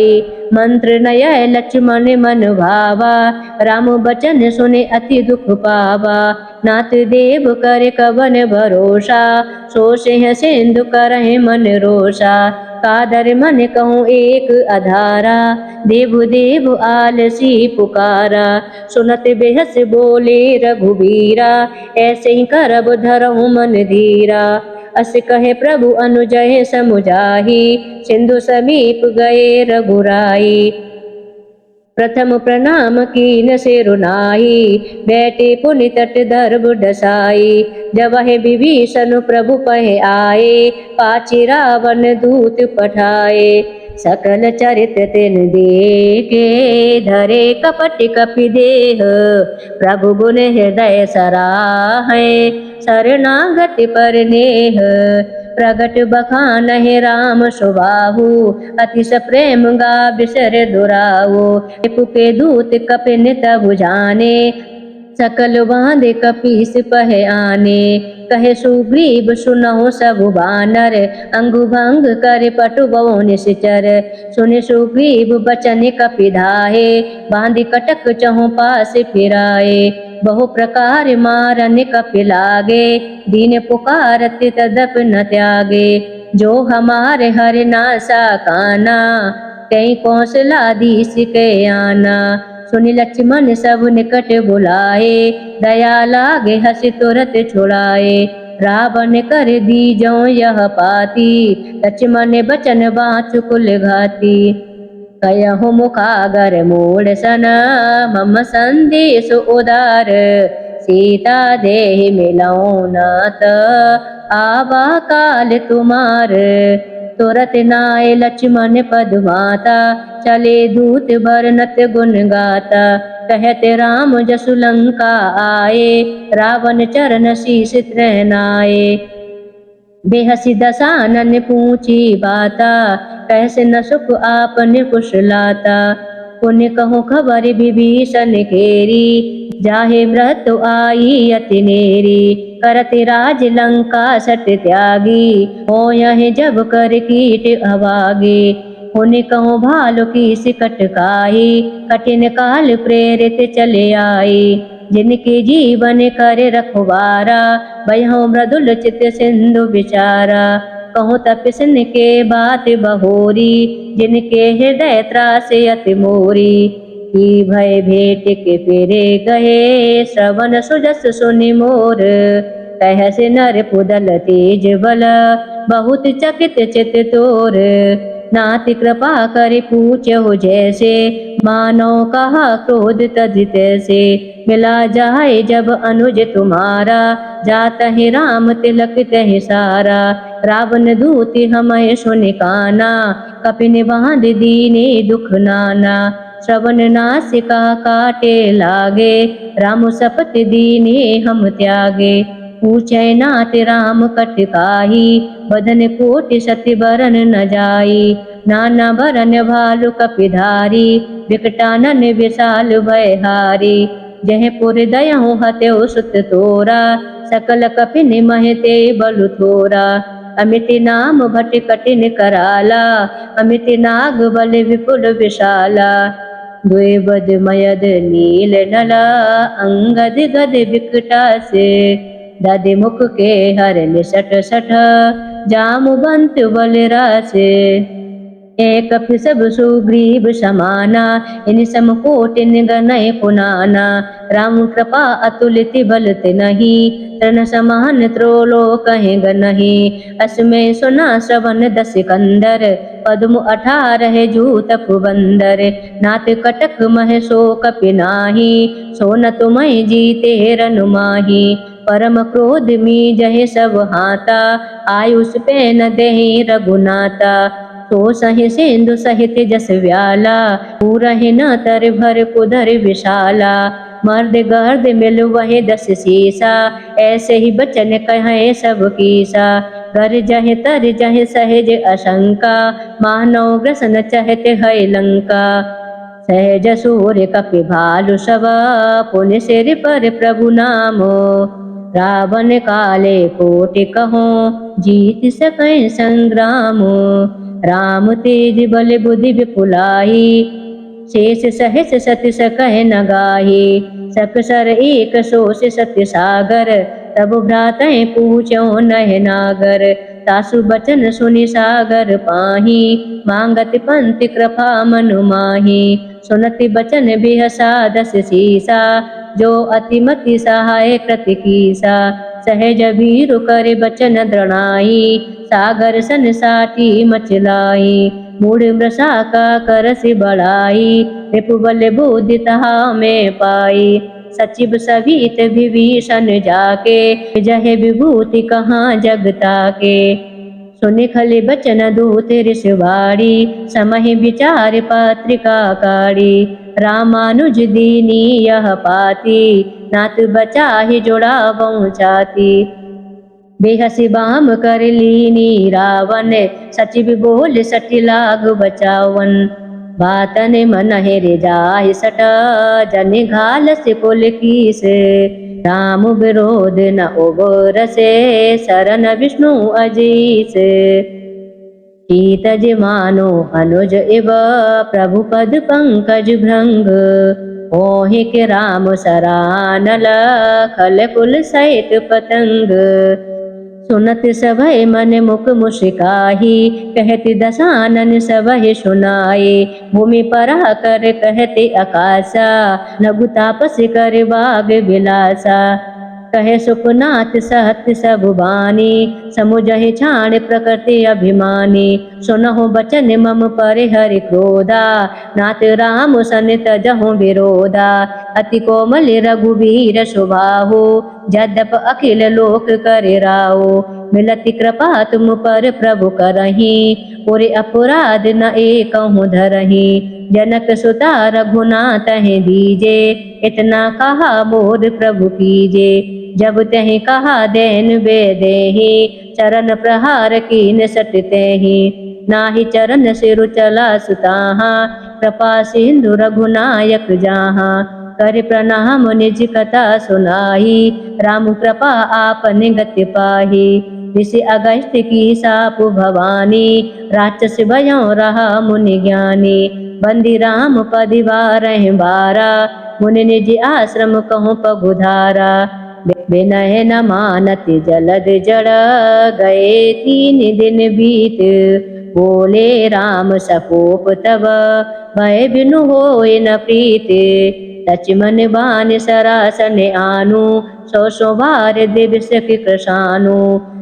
मंत्र नय लक्ष्मण मन भावा, राम बचन सुने अति दुख पावा। नाथ देव कर कवन भरोसा, सो सिंह सिंधु करहि मन रोषा। कादर मन कहूँ एक अधारा, देव देव आलसी पुकारा। सुनत बेहस बोले रघुबीरा, ऐसे ही करब धरहु मन धीरा। अस कहे प्रभु अनुजय समुझाही, सिंधु समीप गए रघुराई। प्रथम प्रणाम कीन सिरुनाई, बैठे पुनि तट दर्भ डसाई। जब हे विभीषण प्रभु पहे आए, पाछी रावण दूत पठाए। सकल चरित तिन देखे, धरे कपट कपि देह, प्रभु गुण हृदय सराहे, शरणागति पर नेह, प्रगट बखानहि राम सुबाहु, अतिश प्रेम गा बिसर दुराऊ, रिपु के दूत कपिन तबु जाने, सकल बांधे कपीस पह आने, कहे सुग्रीव सुनहु सबु बानर, अंगु भंग कर पटु बवो निश्चर, सुनि सुग्रीव बचन कपि धाहे, बांधि कटक चहु पास फिराए, बहु प्रकार मारन कपि लागे, दीन पुकारत तदप न त्यागे, जो हमारे हर नासा काना, कई कौशलाधीश के आना, सुनि लक्ष्मण सब निकट बुलाए, दया लागे हसि तुरत छुड़ाए, रावण कर दीजो यह पाती, लक्ष्मण बचन बाँचु कुल घाती, कयहु मुखागर मूढ़ सन, मम संदेश उदार, सीता देहि मिलऊ नाथ, आवा काल तुमार, तुरत नाय लक्ष्मण पद माता, चले दूत बरनत गुण गाता, कहत राम जसु लंका आए, रावण चरण शीस त्रहनाए, बेहसी दसानन पूछी बाता, कैसे न सुख आपन कुशलाता, पुण्य कहूँ खबर विभीषण केरी, जाहे व्रत आई अति नेरी, करत राज लंका सट त्यागी, हो यह जब कर कीट अभागी, पुण्य कहूँ भालु की सिकट काई, कठिन काल प्रेरित चले आई, जिनके जीवन कर रखवारा, भयहु मृदुल चित सिंधु विचारा, कहूँ तपिसन के बात बहोरी, जिनके हृदय त्रास अति मोरी, की भय भेट के फिरे गए, श्रवण सुजस सुनि मोर, कहस नर पुदल तेज बल, बहुत चकित चित तोर, नाति कृपा कर पूछहु जैसे, मानो कहा क्रोध तज तैसे, मिला जाए जब अनुज तुम्हारा, जात है राम तिलक तह सारा, रावण दूति हमें सुन काना, कपिन बांध दीने दुख नाना, श्रवण नासिका काटे लागे, राम सपत दीने हम त्यागे, पूछे नाथ राम कट काही, बदन कोटि सति बरन न जाई, नाना बरन भालु कपिधारी, विकटानन विशाल भयहारी, जह पुर दयहु हत्यो सुत तोरा, सकल कपिन महते बलु थोरा, अमित नाम भट कठिन कराला, अमित नाग बल विपुल विशाला, द्विबद मयद नील नला, अंगद गद विकटा से, दधि मुख के हर सठ सठ, जामुबंत बलरासे, एक सब सुग्रीव समाना, इन समकोटिन गनय पुनाना, राम कृपा अतुलित बलत नहीं, तन समान त्रोलोक गनहि, असमय सुना श्रवण दस कंदर, पद्म 18 जूतप बंदर, नाथ कटक मह सो कपि नाही, सो न तुमहि जीते रनु माही, परम क्रोध मी जहे सब हाथा, आयुष पे न देहि रघुनाथा, तो सहि सिंधु सहित जस व्याला, पूरहि न तर भर कुदर विशाला, मर्द गर्द मिल वही 10 सीसा, ऐसे ही बचन कहे सब कीसा, कर जहे तर जहे सहज अशंका, मानव ग्रसन चहत है लंका, सहज सूर्य कपि भालु सवा, पुण्य सिर पर प्रभु नामो, रावण काले कोटि कहो, जीत सकै संग्रामो, राम तेज बल बुद्धि विपुलाई, शेष सहस सत्य सकह न गाही, सकसर एक सोष सत्य सागर, तब भ्रातः पूछो नह नागर, तासु बचन सुनि सागर पाही, मांगत पंथ कृपा मनु माही, सुनति बचन बिहसा 10 सीसा, जो अतिमति सहाय कृति कीसा, सहज वीरु कर बचन द्रणाई, सागर सन साटी मचलाई, मूढ़ मृषा का करसि बढ़ाई, रिपुबल बुद्धि तहा में पाई, सचिव सवित विभीषण जाके, जहे विभूति कहाँ जगता के, सुनि खल बचन दूत ऋषवाड़ी, समहि विचार पत्रिका काढ़ी। रामानुज दीनी यह पाती, नाथ बचाहि जोड़ावउ छाती। बेहसी बाम कर लीनी रावण, सचिव बोल सटि लाग बचावन। बातन मन हेरे जाहि सट, जन घाल से कुल कीस। राम विरोध न उबरसे, शरण विष्णु अजीस। कीतज मानो अनुज इव, प्रभु पद पंकज भृंग। ओहि के राम सरानल, खल कुल सहित पतंग। सुनत सभय मन मुख मुस्काही, कहत दसानन सबहि सुनाए। भूमि पर कर कहते आकाशा, लघु तापस कर बाग बिलासा। कहे सुखनाथ सहत सब बानी, समुझहि छाण प्रकृति अभिमानी। सुनहु बचन मम पर हरि क्रोधा, नाथ राम सन तजहु विरोधा। अति कोमल रघुबीर सुबाहु, यद्यप अखिल लोक करे राहु। मिलति कृपा तुम पर प्रभु करही, पुर अपराध न एकहु धरही। जनक सुता रघुनाथहि दीजे, इतना कहा मोर प्रभु कीजे। जब तहि कहा देन बेदेहि, चरण प्रहार कीन सटतेहि। नाहि चरण सिरु चला सुताहा, कृपा सिंधु रघुनायक जाहा। कर प्रणाम निज कथा सुनाई, राम कृपा आपन गति पाही। ऋषि अगस्त्य की सापु भवानी, राक्षस भयों रहा मुनि ज्ञानी। बंदी राम पदि बारहि बारा, मुनि निज आश्रम कहूँ पगुधारा। विनय न मानति जलद जड़, गए 3 दिन बीत। बोले राम सकोप तब, भय बिनु होय न प्रीत। लक्ष्मण बान सरासन आनु, 100 बार दिवस की कृशानु।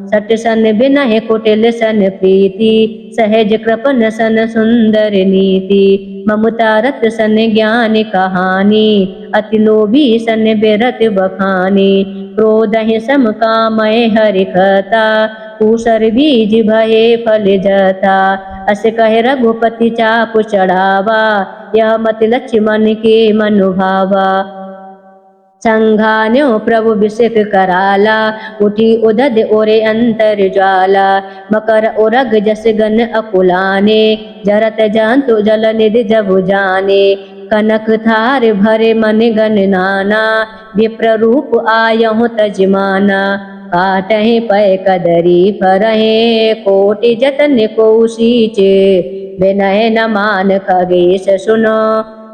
सट सन बिनहि कुटिल सन प्रीति, सहज कृपन सन सुंदर नीति। ममता रत सन ज्ञान कहानी, अति लोभी सन बिरत बखानी। क्रोधहि सम कामय हरि कथा, पूसर बीज भये फल जथा। अस कहे रघुपति चापु चढ़ावा, यह मत लक्ष्मण के मनुभावा। संघान्यो प्रभु बिसिक कराला, उठी उदद ओरे अंतर ज्वाला। मकर उरग जस गन अकुलाने, जरत जंतु जल निधि जबु जाने। कनक थार भरे मन गन नाना, विप्र रूप आयहु तजमाना। काटहि पय कदरी फरहि, कोटि जतन को सींचे। विनय न मान खगेश सुनो,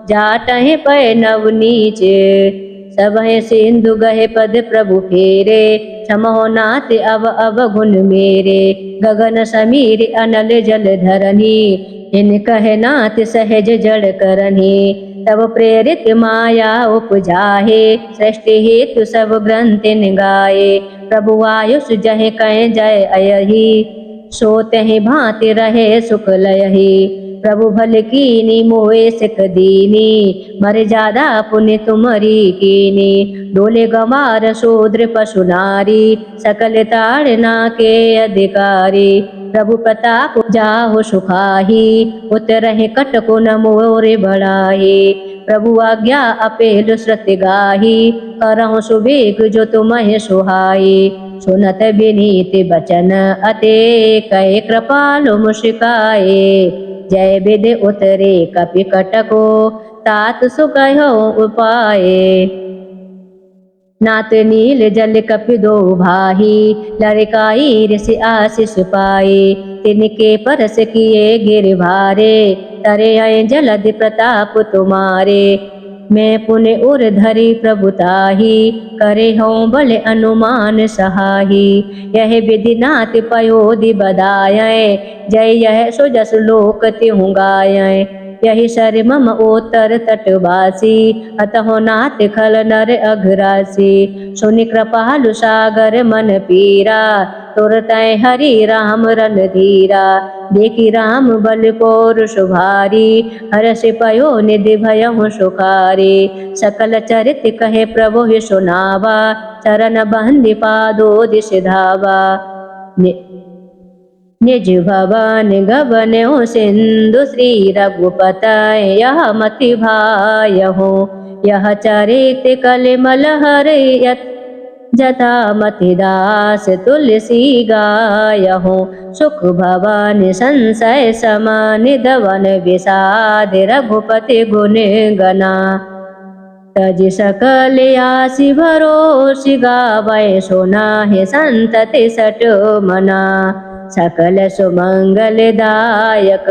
जाटहि पय नव नीचे। सबहि सिंधु गहे पद प्रभु फेरे, क्षमहो नाथ अब गुण मेरे। गगन समीर अनल जल धरनी, इन कहे नाथ सहज जड़ करनी। तब प्रेरित माया उपजाहे, सृष्टि हेतु सब ग्रंथ गाए। प्रभु आयुष जहि कह जय अयहि, सो तहि भांति रहे सुख लयहि। प्रभु भल कीनी मोए सिख दीनी, मर जादा पुण्य तुमरी कीनी। डोले गंवार शूद्र पशु नारी, सकल ताड़ना के अधिकारी। प्रभु प्रताप जाहु सुखाही, उतरहि कटकु न मोरे बढ़ाही। प्रभु आज्ञा अपेल श्रुति गाही, करहु सुबेग जो तुम्हें सुहाई। सुनत विनीत बचन अते, कहे कृपालु मुस्काए। जय विधि उतरे कपि कटको, तात सुकहो उपाये। नाथ नील जल कपि दो भाही, लड़काई ऋषि आशीष पाए। तिनके परस किए गिर भारे, तरे आए जलधि प्रताप तुम्हारे। मैं पुण्य उर धरी प्रभुताही, करे हों बल अनुमान सहाही। यह विधि नाथ पयोधि बदायँ, जय यह सुजस लोक तिहुँ गायँ। यही सर मम ओतर तटवासी, अतहो नाथ खल नर अघरासी। सुनि कृपालु सागर मन पीरा, तुरतै हरि राम रन धीरा। देखी राम बल को सुभारी, हरष पयो निधि भयहु सुखारी। सकल चरित कहे प्रभु ही सुनावा, चरण बंदी पादो दिश धावा। निज भवन गबन्यो सिंधु श्री रघुपतय यह मति भायहो। यह चरित कलिमल हरयत जटा मति दास तुलसी गायहो। सुख भवन संशय समान धवन विषाद रघुपति गुण गना। तज सकल आसी भरोसि गावै सुनाहि संतति सट मना। सकल सुमंगल दायक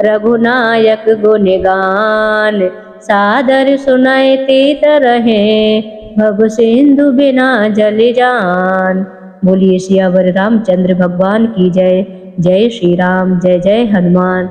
रघुनायक गुण गान। सादर सुनय तीत रहे भव सिंधु बिना जल जान। बोलिए सियावर रामचंद्र भगवान की जय। जय श्री राम, जय जय हनुमान।